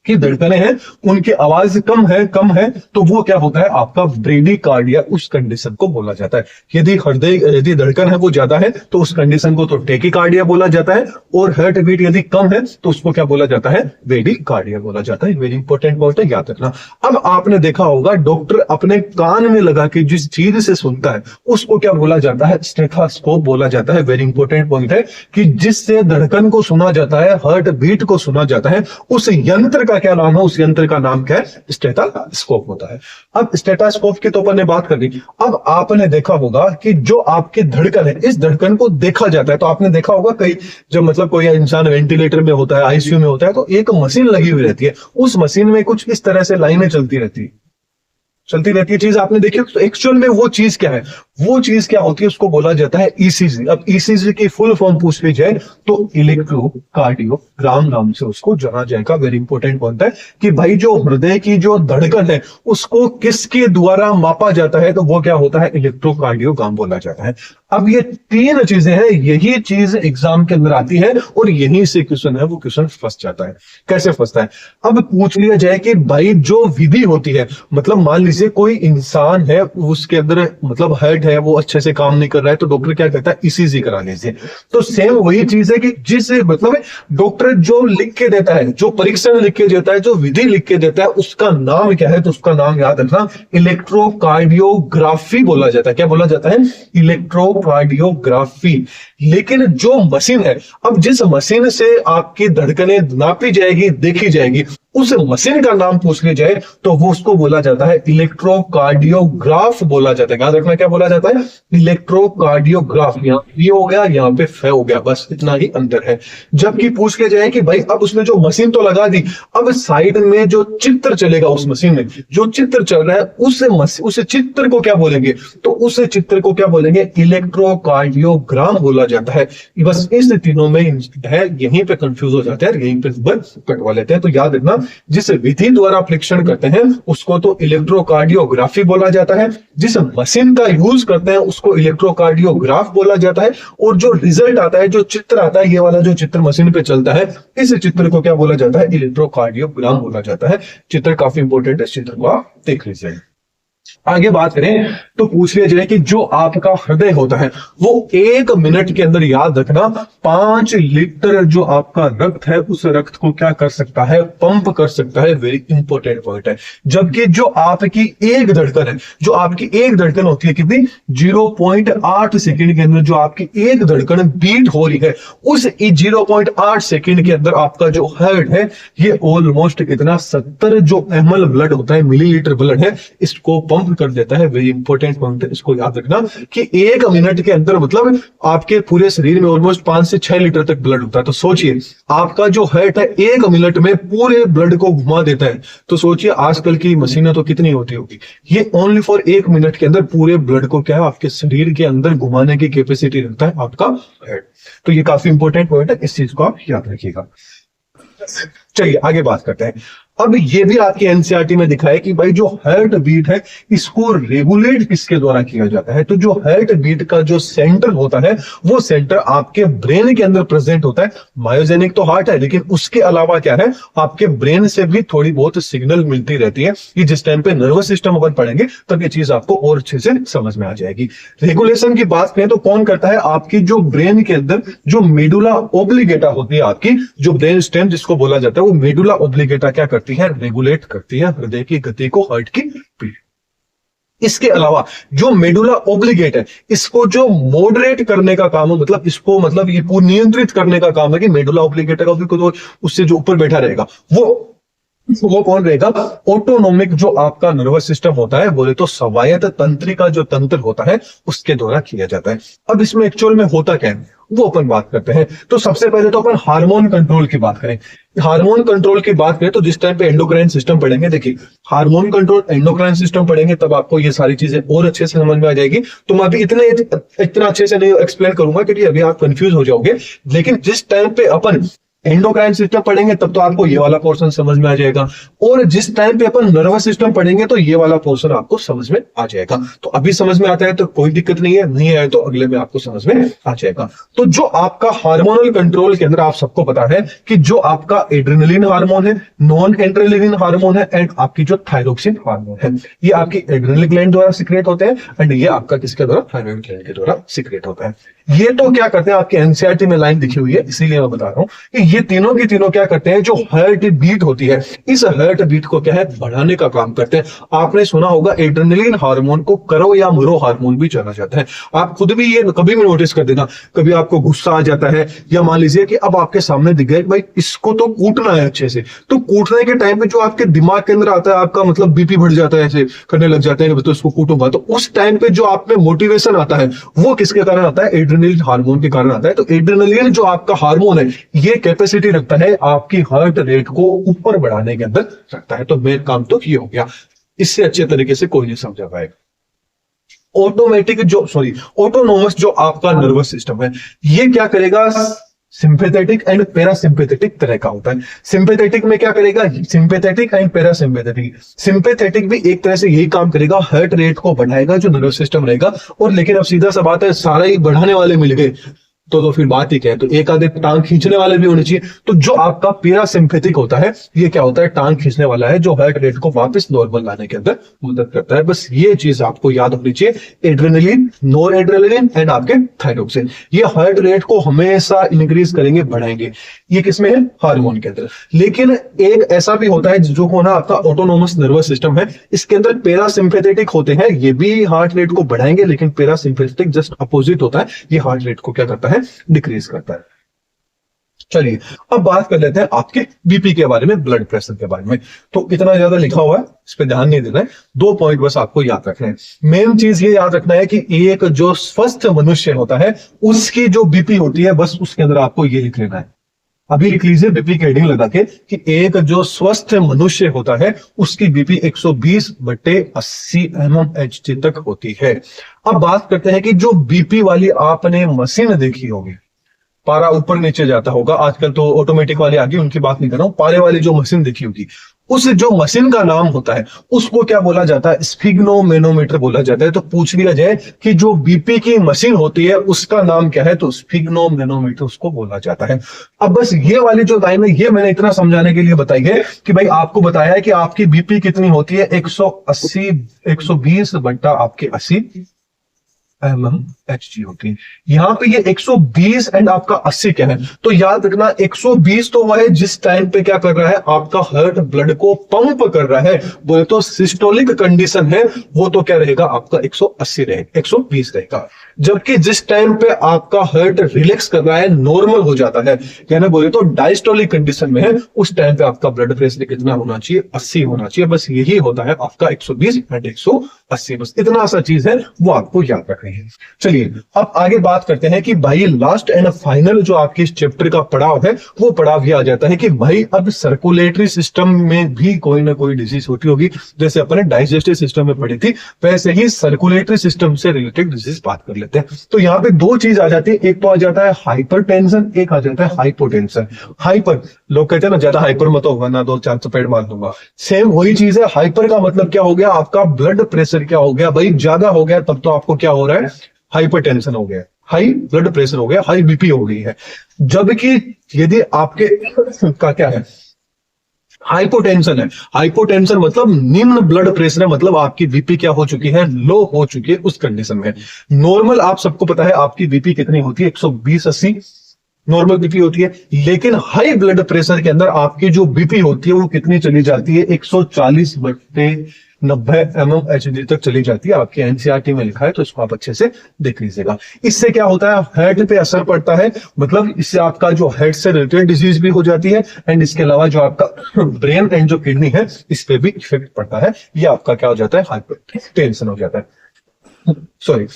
की धड़कनें हैं उनकी आवाज कम है तो वो क्या होता है, आपका ब्रेडिकार्डिया, उस कंडीशन को बोला जाता है। यदि धड़कन है वो ज्यादा है तो उस कंडीशन को तो टेकिकार्डिया बोला जाता है, और हार्ट बीट यदि कम है तो उसको क्या बोला जाता है, ब्रेडिकार्डिया बोला जाता है। वेरी इंपॉर्टेंट पॉइंट है, याद रखना। अब आपने देखा होगा डॉक्टर अपने कान में लगा के जिस चीज से सुनता है उसको क्या बोला जाता है, स्टेथोस्कोप बोला जाता है। वेरी इंपॉर्टेंट पॉइंट है कि जिससे धड़कन को सुना जाता है, हार्ट बीट को सुना जाता है, उस यंत्र का क्या नाम है, उस यंत्र का नाम क्या है, स्टेथोस्कोप होता है। अब स्टेथोस्कोप की तो अपन ने बात कर ली। अब आपने देखा होगा कि जो आपकी धड़कन है, इस धड़कन को देखा जाता है। तो आपने देखा होगा कई जब मतलब कोई इंसान वेंटिलेटर में होता है, आईसीयू में होता है, तो एक मशीन लगी हुई रहती है, उस मशीन में कुछ इस तरह से लाइनें चलती रहती है चीज आपने देखी। तो एक्चुअल में वो चीज क्या है, वो चीज क्या होती है, उसको बोला जाता है ईसीजी। अब ईसीजी की फुल फॉर्म पूछ ली जाए तो इलेक्ट्रोकार्डियोग्राम नाम से उसको जाना जाएगा। वेरी इंपॉर्टेंट पॉइंट है कि भाई जो हृदय की जो धड़कन है उसको किसके द्वारा मापा जाता है, तो वो क्या होता है, इलेक्ट्रोकार्डियोग्राम बोला जाता है। अब ये तीन चीजें हैं, यही चीज एग्जाम के अंदर आती है और यहीं से क्वेश्चन है वो क्वेश्चन फंस जाता है। कैसे फंसता है, अब पूछ लिया जाए कि भाई जो विधि होती है, मतलब मान लीजिए कोई इंसान है उसके अंदर मतलब हार्ट है वो अच्छे से काम नहीं कर रहा है, तो डॉक्टर क्या कहता है, ईसीजी करा लीजिए। तो सेम वही चीज है कि जिस मतलब डॉक्टर जो लिख के देता है, जो परीक्षण लिख के देता है, जो विधि लिख के देता है, उसका नाम क्या है, तो उसका नाम याद रखना, इलेक्ट्रोकार्डियोग्राफी बोला जाता है। क्या बोला जाता है, इलेक्ट्रोकार्डियोग्राफी। लेकिन जो मशीन है, अब जिस मशीन से आपकी धड़कनें नापी जाएगी, देखी जाएगी, उस मशीन का नाम पूछ लिया जाए तो वो उसको बोला जाता है इलेक्ट्रोकार्डियोग्राफ बोला जाता है। याद रखना क्या बोला जाता है, इलेक्ट्रोकार्डियोग्राफ। यहाँ ये हो गया, यहाँ पे फे हो गया, बस इतना ही अंदर है। जबकि पूछ लिया जाए कि भाई अब उसने जो मशीन तो लगा दी, अब साइड में जो चित्र चलेगा, उस मशीन में जो चित्र चल रहा है उस चित्र को क्या बोलेंगे, तो उस चित्र को क्या बोलेंगे, इलेक्ट्रोकार्डियोग्राम बोला जाता है। बस इस तीनों में है, यहीं पे कंफ्यूज हो जाते हैं, यहीं पे बस कटवा लेते हैं। तो याद रखना जिस विधि द्वारा परीक्षण करते हैं उसको तो इलेक्ट्रोकार्डियोग्राफी बोला जाता है, जिस मशीन का यूज करते हैं उसको इलेक्ट्रोकार्डियोग्राफ बोला जाता है, और जो रिजल्ट आता है, जो चित्र आता है, ये वाला जो चित्र मशीन पे चलता है, इस चित्र को क्या बोला जाता है, इलेक्ट्रोकार्डियोग्राम बोला जाता है। चित्र काफी इंपॉर्टेंट है, इस चित्र को आप देख लीजिए। आगे बात करें तो पूछ लिया जाए कि जो आपका हृदय होता है वो 1 मिनट के अंदर, याद रखना, 5 लीटर जो आपका रक्त है उस रक्त को क्या कर सकता है, पंप कर सकता है। वेरी इंपॉर्टेंट पॉइंट है। जबकि जो आपकी एक धड़कन है, जो आपकी एक धड़कन होती है कितनी, 0.8 सेकंड के अंदर जो आपकी एक धड़कन बीट हो रही है, उस 0.8 सेकंड के अंदर आपका जो हार्ट है ये ऑलमोस्ट कितना, 70 जो ml ब्लड होता है, मिलीलीटर ब्लड है, इसको पंप कर देता है। वेरी इंपॉर्टेंट पॉइंट है, इसको याद रखना कि 1 मिनट के अंदर मतलब आपके पूरे शरीर में ऑलमोस्ट 5 से 6 लीटर तक ब्लड होता है। तो सोचिए आपका जो हार्ट है 1 मिनट में पूरे ब्लड को घुमा देता है। तो सोचिए आजकल की मशीनें तो कितनी होती होगी, ये ओनली फॉर 1 मिनट के अंदर पूरे ब्लड को क्या है, आपके शरीर के अंदर घुमाने की कैपेसिटी रखता है आपका हार्ट। तो ये काफी इंपॉर्टेंट पॉइंट है, इस चीज को आप याद रखिएगा। चलिए आगे बात करते हैं। अब ये भी आपके एनसीईआरटी में दिखा है कि भाई जो हार्ट बीट है इसको रेगुलेट किसके द्वारा किया जाता है, तो जो हार्ट बीट का जो सेंटर होता है वो सेंटर आपके ब्रेन के अंदर प्रेजेंट होता है। मायोजेनिक तो हार्ट है, लेकिन उसके अलावा क्या है, आपके ब्रेन से भी थोड़ी बहुत सिग्नल मिलती रहती है। ये जिस टाइम पे नर्वस सिस्टम अपन पढ़ेंगे तब ये चीज आपको और अच्छे से समझ में आ जाएगी। रेगुलेशन की बात करें तो कौन करता है, आपकी जो ब्रेन के अंदर जो मेडुला ओब्लिगेटा होती है, आपकी जो ब्रेन स्टेम जिसको बोला जाता है, वो मेडुला ओब्लिगेटा क्या करती है, रेगुलेट करती है हृदय की गति को, हार्ट की स्पीड। इसके अलावा जो मेडुला ओब्लिगेट है इसको जो मॉडरेट करने का काम है, मतलब इसको मतलब ये नियंत्रित करने का काम है कि मेडुला ओब्लिगेट का तो उससे जो ऊपर बैठा रहेगा वो कौन रहेगा, ऑटोनोमिक जो आपका नर्वस सिस्टम होता है, बोले तो स्वायत्त तंत्रिका जो तंत्र होता है उसके द्वारा किया जाता है। अब इसमें एक्चुअल में होता क्या है वो अपन बात करते हैं। तो सबसे पहले तो अपन हार्मोन कंट्रोल की बात करें। हार्मोन कंट्रोल की बात करें तो जिस टाइम पे एंडोक्राइन सिस्टम पढ़ेंगे, देखिए हार्मोन कंट्रोल एंडोक्राइन सिस्टम पढ़ेंगे तब आपको ये सारी चीजें और अच्छे से समझ में आ जाएगी। तो मैं अभी इतना अच्छे से नहीं एक्सप्लेन करूंगा क्योंकि अभी आप कंफ्यूज हो जाओगे। लेकिन जिस टाइम पे अपन एंडोक्राइन सिस्टम पढ़ेंगे तब तो आपको ये वाला पोर्शन समझ में आ जाएगा, और जिस टाइम पे अपन नर्वस सिस्टम पढ़ेंगे तो ये वाला पोर्शन आपको समझ में आ जाएगा। तो अभी समझ में आता है तो कोई दिक्कत नहीं है, नहीं आए तो अगले में आपको समझ में आ जाएगा। तो जो आपका हार्मोनल कंट्रोल के अंदर आप सबको पता है कि जो आपका एड्रेनलिन हार्मोन है, नॉन एड्रेनलिन हार्मोन है, एंड आपकी जो थायरोक्सिन हार्मोन है, ये आपकी एड्रेनल ग्लैंड द्वारा सिक्रेट होते हैं, एंड ये आपका किसके द्वारा, थायराइड ग्लैंड के द्वारा सिक्रेट होता है। ये तो क्या करते हैं, आपके एनसीईआरटी में लाइन लिखी हुई है इसीलिए मैं बता रहा हूं कि ये तीनों की तीनों क्या करते हैं, जो हार्ट बीट होती है इस हार्ट बीट को क्या है, बढ़ाने का काम करते हैं। आपने सुना होगा एड्रेनलिन हार्मोन को करो या मरो हार्मोन भी जाना जाता है। आप खुद भी ये कभी भी नोटिस कर देना, कभी आपको गुस्सा आ जाता है या मान लीजिए कि अब आपके सामने दिख गया भाई इसको तो कूटना है अच्छे से, तो कूटने के टाइम पे जो आपके दिमाग के अंदर आता है, आपका मतलब बीपी बढ़ जाता है, ऐसे करने लग जाते हैं तो इसको कूटूंगा, तो उस टाइम पे जो आप में मोटिवेशन आता है वो किसके कारण आता है, एड्रेनलिन हार्मोन के कारण आता है। तो एड्रेनलिन जो आपका हार्मोन है ये कैपेसिटी रखता है आपकी हार्ट रेट को ऊपर बढ़ाने के अंदर रखता है। तो मेन काम तो ये हो गया, इससे अच्छे तरीके से कोई नहीं समझा पाएगा। ऑटोनोमस जो आपका नर्वस सिस्टम है ये क्या करेगा, सिंपैथेटिक एंड पैरासिम्पैथेटिक तरह का होता है। सिंपैथेटिक में क्या करेगा, सिंपैथेटिक एंड पैरासिम्पैथेटिक। सिंपैथेटिक भी एक तरह से यही काम करेगा, हार्ट रेट को बढ़ाएगा जो नर्वस सिस्टम रहेगा, और लेकिन अब सीधा सा बात है सारा ही बढ़ाने वाले मिल गए तो फिर बात ही क्या है, तो एक आधे टांग खींचने वाले भी होने चाहिए। तो जो आपका पैरासिम्पैथिक होता है ये क्या होता है, टांग खींचने वाला है जो हार्ट रेट को वापस नॉर्मल लाने के अंदर मदद करता है। बस ये चीज आपको याद होनी चाहिए, एड्रेनलिन, नॉन एड्रेनलिन एंड आपके थायरोक्सिन, ये हार्ट रेट को हमेशा इंक्रीज करेंगे, बढ़ाएंगे। ये किसमें है, हार्मोन के अंदर। लेकिन एक ऐसा भी होता है जो होना आपका ऑटोनोमस नर्वस सिस्टम है, इसके अंदर पैरासिम्पैथेटिक होते हैं, ये भी हार्ट रेट को बढ़ाएंगे, लेकिन पैरासिम्पैथेटिक जस्ट अपोजिट होता है, ये हार्ट रेट को क्या करता है, डिक्रीज करता है। चलिए अब बात कर लेते हैं आपके बीपी के बारे में, ब्लड प्रेशर के बारे में। तो इतना ज्यादा लिखा हुआ है, इस पे ध्यान नहीं देना है, 2 पॉइंट बस आपको याद रखना है। मेन चीज ये याद रखना है कि एक जो स्वस्थ मनुष्य होता है उसकी जो बीपी होती है, बस उसके अंदर आपको ये लिख लेना है। अभी लिख लीजिए बीपी की हेडिंग लगा के कि एक जो स्वस्थ मनुष्य होता है उसकी बीपी 120/80 mmHg तक होती है। अब बात करते हैं कि जो बीपी वाली आपने मशीन देखी होगी, पारा ऊपर नीचे जाता होगा, आजकल तो ऑटोमेटिक वाली आ गई, उनकी बात नहीं कर रहा हूं, पारे वाली जो मशीन देखी होगी, उस जो मशीन का नाम होता है उसको क्या बोला जाता है, स्फिग्नोमेनोमीटर बोला जाता है। तो पूछ लिया जाए कि जो बीपी की मशीन होती है उसका नाम क्या है, तो स्फिग्नोमेनोमीटर उसको बोला जाता है। अब बस ये वाली जो लाइन है ये मैंने इतना समझाने के लिए बताई है कि भाई आपको बताया है कि आपकी बीपी कितनी होती है, 120/80 mmHg होती है। यहाँ पे ये 120 एंड आपका 80 क्या है, तो याद रखना 120 तो वह है जिस टाइम पे क्या कर रहा है, आपका हार्ट ब्लड को पंप कर रहा है, बोले तो सिस्टोलिक कंडीशन है, वो तो क्या रहेगा आपका 180 रहेगा, 120 रहेगा। जबकि जिस टाइम पे आपका हार्ट रिलैक्स कर रहा है, नॉर्मल हो जाता है, यानी बोले तो डायस्टोलिक कंडीशन में है, उस टाइम पे आपका ब्लड प्रेशर कितना होना चाहिए, 80 होना चाहिए। बस यही होता है आपका 120 एंड 180, बस इतना सा चीज है वो आपको याद रखनी है। चलिए अब आगे बात करते हैं कि भाई लास्ट एंड फाइनल जो आपके इस चैप्टर का पड़ाव है वो पड़ाव ये आ जाता है कि भाई अब सर्कुलेटरी सिस्टम में भी कोई ना कोई डिजीज होती होगी, जैसे अपने डाइजेस्टिव सिस्टम में पढ़ी थी, वैसे ही सर्कुलेटरी सिस्टम से रिलेटेड डिजीज बात कर लेते हैं। तो यहाँ पे 2 चीज आ जाती है, एक तो आ जाता है हाइपरटेंशन, एक आ जाता है हाइपोटेंशन। हाइपर, लोग कहते हैं ना ज्यादा हाइपर मत होगा ना, 2-4 चपेट मार दूंगा, सेम वही चीज है। हाइपर का मतलब क्या हो गया, आपका ब्लड प्रेशर क्या हो गया, भाई ज्यादा हो गया तब तो आपको क्या हो रहा है, हाइपरटेंशन हो गया, हाई ब्लड प्रेशर हो गया, हाई बीपी हो गई है। जबकि यदि आपके का क्या है, हाइपोटेंशन है, हाइपोटेंशन मतलब निम्न ब्लड प्रेशर है, मतलब आपकी बीपी क्या हो चुकी है, लो हो चुकी है, उस कंडीशन में। नॉर्मल आप सबको पता है आपकी बीपी कितनी होती है, 120/80 नॉर्मल बीपी होती है। लेकिन हाई ब्लड प्रेशर के अंदर आपकी जो बीपी होती है वो कितनी चली जाती है, 140/90 mmHg तक चली जाती है। आपके एनसीईआरटी में लिखा है तो इसको आप अच्छे से देख लीजिएगा। इससे क्या होता है, हार्ट पे असर पड़ता है, मतलब इससे आपका जो हार्ट से रिलेटेड डिजीज भी हो जाती है, एंड इसके अलावा जो आपका ब्रेन एंड जो किडनी है इस पे भी इफेक्ट पड़ता है। ये आपका क्या हो जाता है, हाइपरटेंशन हो जाता है, सॉरी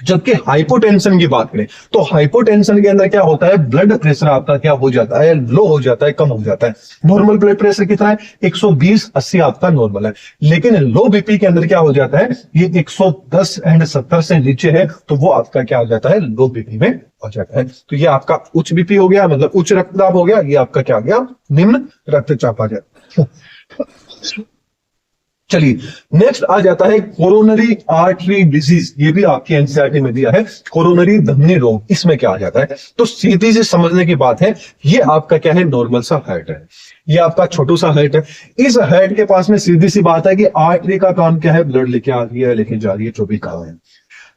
जबकि हाइपोटेंशन की बात करें तो हाइपोटेंशन के अंदर क्या होता है, ब्लड प्रेशर आपका क्या हो जाता है, लो हो जाता है, कम हो जाता है। नॉर्मल ब्लड प्रेशर कितना है, 120/80 आपका नॉर्मल है। लेकिन लो बीपी के अंदर क्या हो जाता है, ये 110 एंड 70 से नीचे है तो वो आपका क्या हो जाता है, लो बीपी में हो जाता है। तो ये आपका उच्च बीपी हो गया, मतलब उच्च रक्तदाब हो गया, ये आपका क्या हो गया, निम्न रक्तचाप आ जाता है। चलिए नेक्स्ट आ जाता है कोरोनरी आर्टरी डिजीज। ये भी आपकी एनसीईआरटी में दिया है, कोरोनरी धमनी रोग। इसमें क्या आ जाता है, तो सीधी से समझने की बात है, ये आपका क्या है, नॉर्मल सा हार्ट है, ये आपका छोटू सा हार्ट है। इस हार्ट के पास में सीधी सी बात है कि आर्टरी का काम क्या है, ब्लड लेके आ रही है, लेके जा रही है, जो भी काम है।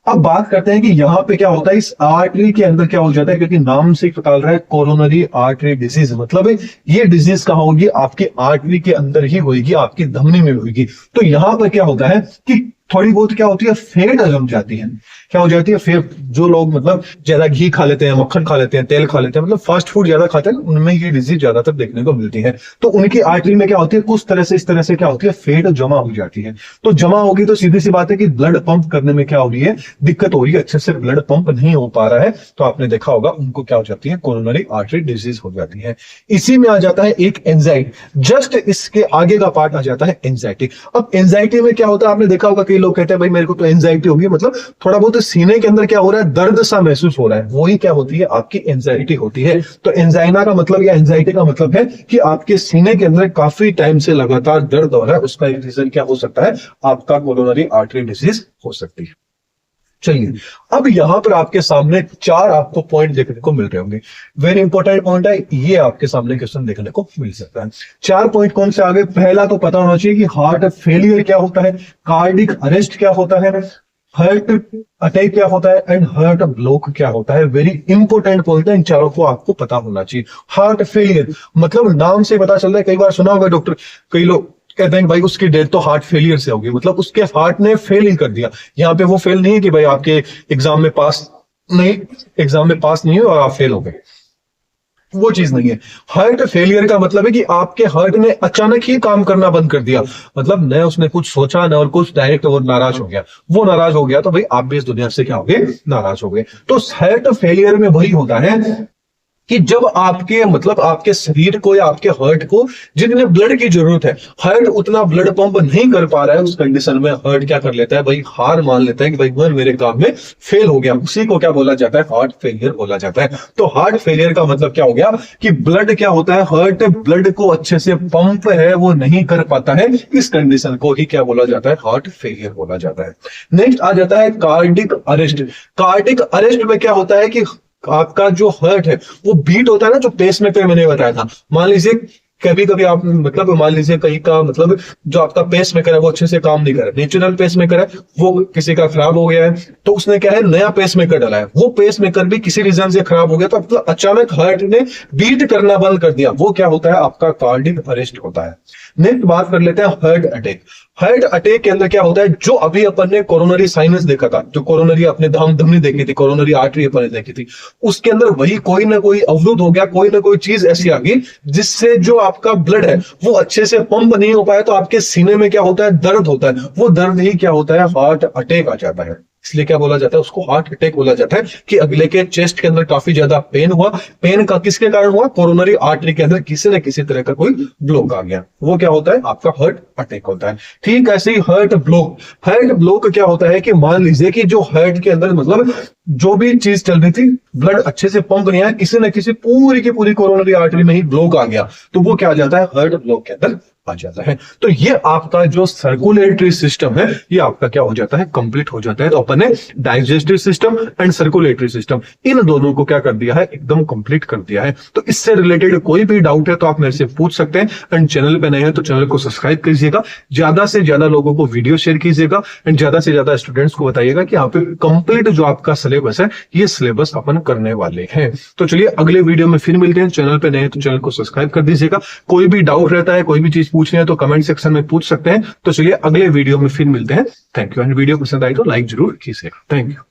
अब बात करते हैं कि यहाँ पे क्या होता है, इस आर्टरी के अंदर क्या हो जाता है, क्योंकि नाम से पता चल रहा है कोरोनरी आर्टरी डिजीज, मतलब ये डिजीज कहाँ होगी, आपकी आर्टरी के अंदर ही होगी, आपकी धमनी में होगी। तो यहाँ पर क्या होता है कि थोड़ी बहुत क्या होती है, फैट जम जाती है। क्या हो जाती है, फैट। जो लोग मतलब ज्यादा घी खा लेते हैं, मक्खन खा लेते हैं, तेल खा लेते हैं, मतलब फास्ट फूड ज्यादा खाते हैं, उनमें ये डिजीज ज्यादातर देखने को मिलती है। तो उनकी आर्टरी में क्या होती है, कुछ तरह से इस तरह से क्या होती है, फैट जमा हो जाती है। तो जमा होगी तो सीधी सी बात है कि ब्लड पंप करने में क्या हो रही है, दिक्कत हो रही है, अच्छे से ब्लड पंप नहीं हो पा रहा है। तो आपने देखा होगा उनको क्या हो जाती है, कोरोनरी आर्टरी डिजीज हो जाती है। इसी में आ जाता है एक एंजाइटी, जस्ट इसके आगे का पार्ट आ जाता है एंजाइटी। अब एंजाइटी में क्या होता है, आपने देखा होगा कई लोग कहते हैं भाई मेरे को तो एंजाइटी होगी, मतलब थोड़ा बहुत सीने के अंदर क्या हो रहा है, दर्द सा महसूस हो रहा है, वही क्या होती है, आपकी एंजाइटी होती है। तो एंजाइना का मतलब या एंजाइटी का मतलब है कि आपके सीने के अंदर काफी टाइम से लगातार दर्द हो रहा है, उसका एक रीजन क्या हो सकता है, आपका कोरोनरी आर्टरी डिजीज हो सकती है। चलिए अब यहां पर आपके सामने 4 आपको पॉइंट देखने को मिल रहे होंगे, वेरी इंपॉर्टेंट पॉइंट है ये, आपके सामने क्वेश्चन देखने को मिल सकता है। 4 पॉइंट कौन से आगे, पहला तो पता होना चाहिए कि हार्ट फेलियर क्या होता है, कार्डिक अरेस्ट क्या होता है, हार्ट अटैक क्या होता है, एंड हार्ट ब्लॉक क्या होता है। वेरी इंपॉर्टेंट पॉइंट है, इन चारों को आपको पता होना चाहिए। हार्ट फेलियर मतलब नाम से पता चल रहा है, कई बार सुना होगा डॉक्टर, कई लोग कहते हैं भाई उसकी डेथ तो हार्ट फेलियर से होगी, मतलब उसके हार्ट ने फेल ही कर दिया। यहाँ पे वो फेल नहीं है कि भाई आपके एग्जाम में पास नहीं हुआ और आप फेल हो गए, वो चीज नहीं है। हार्ट फेलियर का मतलब है कि आपके हार्ट ने अचानक ही काम करना बंद कर दिया, मतलब न उसने कुछ सोचा न और कुछ, डायरेक्ट वो नाराज हो गया। वो नाराज हो गया तो भाई आप भी इस दुनिया से क्या हो गए, नाराज हो गए। तो हार्ट फेलियर में वही होता है कि जब आपके मतलब आपके शरीर को या आपके हार्ट को जितने ब्लड की जरूरत है, हार्ट उतना ब्लड पंप नहीं कर पा रहा है, उस कंडीशन में हार्ट क्या कर लेता है भाई, हार मान लेता है कि भाई मैं मेरे काम में फेल हो गया। उसी को क्या बोला जाता है, हार्ट फेलियर बोला जाता है। तो हार्ट फेलियर का मतलब क्या हो गया कि ब्लड क्या होता है, हार्ट ब्लड को अच्छे से पंप है वो नहीं कर पाता है, इस कंडीशन को ही क्या बोला जाता है, हार्ट फेलियर बोला जाता है। नेक्स्ट आ जाता है कार्डिक अरेस्ट। कार्डिक अरेस्ट में क्या होता है कि आपका जो हार्ट है वो बीट होता है ना, जो पेस मेकर मैंने बताया था, मान लीजिए कभी कभी आप मतलब मान लीजिए कहीं का मतलब जो आपका पेस मेकर है वो अच्छे से काम नहीं कर रहा, नेचुरल पेस मेकर है वो किसी का खराब हो गया है, तो उसने क्या है नया पेस मेकर डाला है, वो पेस मेकर भी किसी रीजन से खराब हो गया, तो मतलब अचानक हार्ट ने बीट करना बंद कर दिया, वो क्या होता है, आपका कार्डिक अरेस्ट होता है। नेक्स्ट बात कर लेते हैं हार्ट अटैक। हार्ट अटैक के अंदर क्या होता है, जो अभी अपन ने कोरोनरी साइनस देखा था, जो कोरोनरी अपने धमनी देखी थी, कोरोनरी आर्टरी अपन ने देखी थी, उसके अंदर वही कोई ना कोई अवरुद्ध हो गया, कोई ना कोई चीज ऐसी आ गई जिससे जो आपका ब्लड है वो अच्छे से पंप नहीं हो पाया, तो आपके सीने में क्या होता है, दर्द होता है, वो दर्द ही क्या होता है, हार्ट अटैक आ जाता है। इसलिए क्या बोला जाता है, उसको हार्ट अटैक बोला जाता है कि अगले के चेस्ट के अंदर काफी ज्यादा पेन हुआ। पेन का किसके कारण हुआ, कोरोनरी आर्टरी के अंदर किसी न किसी तरह का कोई ब्लॉक आ गया, वो क्या होता है, आपका हार्ट अटैक होता है। ठीक ऐसे ही हार्ट ब्लॉक। हार्ट ब्लॉक क्या होता है कि मान लीजिए कि जो हार्ट के अंदर मतलब जो भी चीज चल रही थी, ब्लड अच्छे से पंप नहीं आया, किसी न किसी पूरी की पूरी कोरोनरी आर्टरी में ही ब्लॉक आ गया, तो वो क्या आ जाता है, हार्ट ब्लॉक के अंदर आ जाता है। तो ये आपका जो सर्कुलेटरी सिस्टम है ये आपका क्या हो जाता है, कंप्लीट हो जाता है। तो अपन ने digestive system and circulatory system in दोनों को क्या कर दिया है, एकदम कंप्लीट कर दिया है। तो इससे रिलेटेड कोई भी डाउट है तो आप मेरे से पूछ सकते हैं, एंड चैनल पे नए हैं तो चैनल को सब्सक्राइब कीजिएगा, ज्यादा से ज्यादा लोगों को वीडियो शेयर कीजिएगा, एंड ज्यादा से ज्यादा स्टूडेंट्स को बताइएगा कि यहाँ पे कंप्लीट जो आपका सिलेबस है ये सिलेबस अपन करने वाले हैं। तो चलिए अगले वीडियो में फिर मिलते हैं। चैनल पे नए हैं तो चैनल को सब्सक्राइब कर दीजिएगा। कोई भी डाउट रहता है, कोई भी चीज पूछनी है तो कमेंट सेक्शन में पूछ सकते हैं। तो चलिए अगले वीडियो में फिर मिलते हैं। थैंक यू, एंड वीडियो पसंद आई तो लाइक जरूर कीजिएगा। Thank you.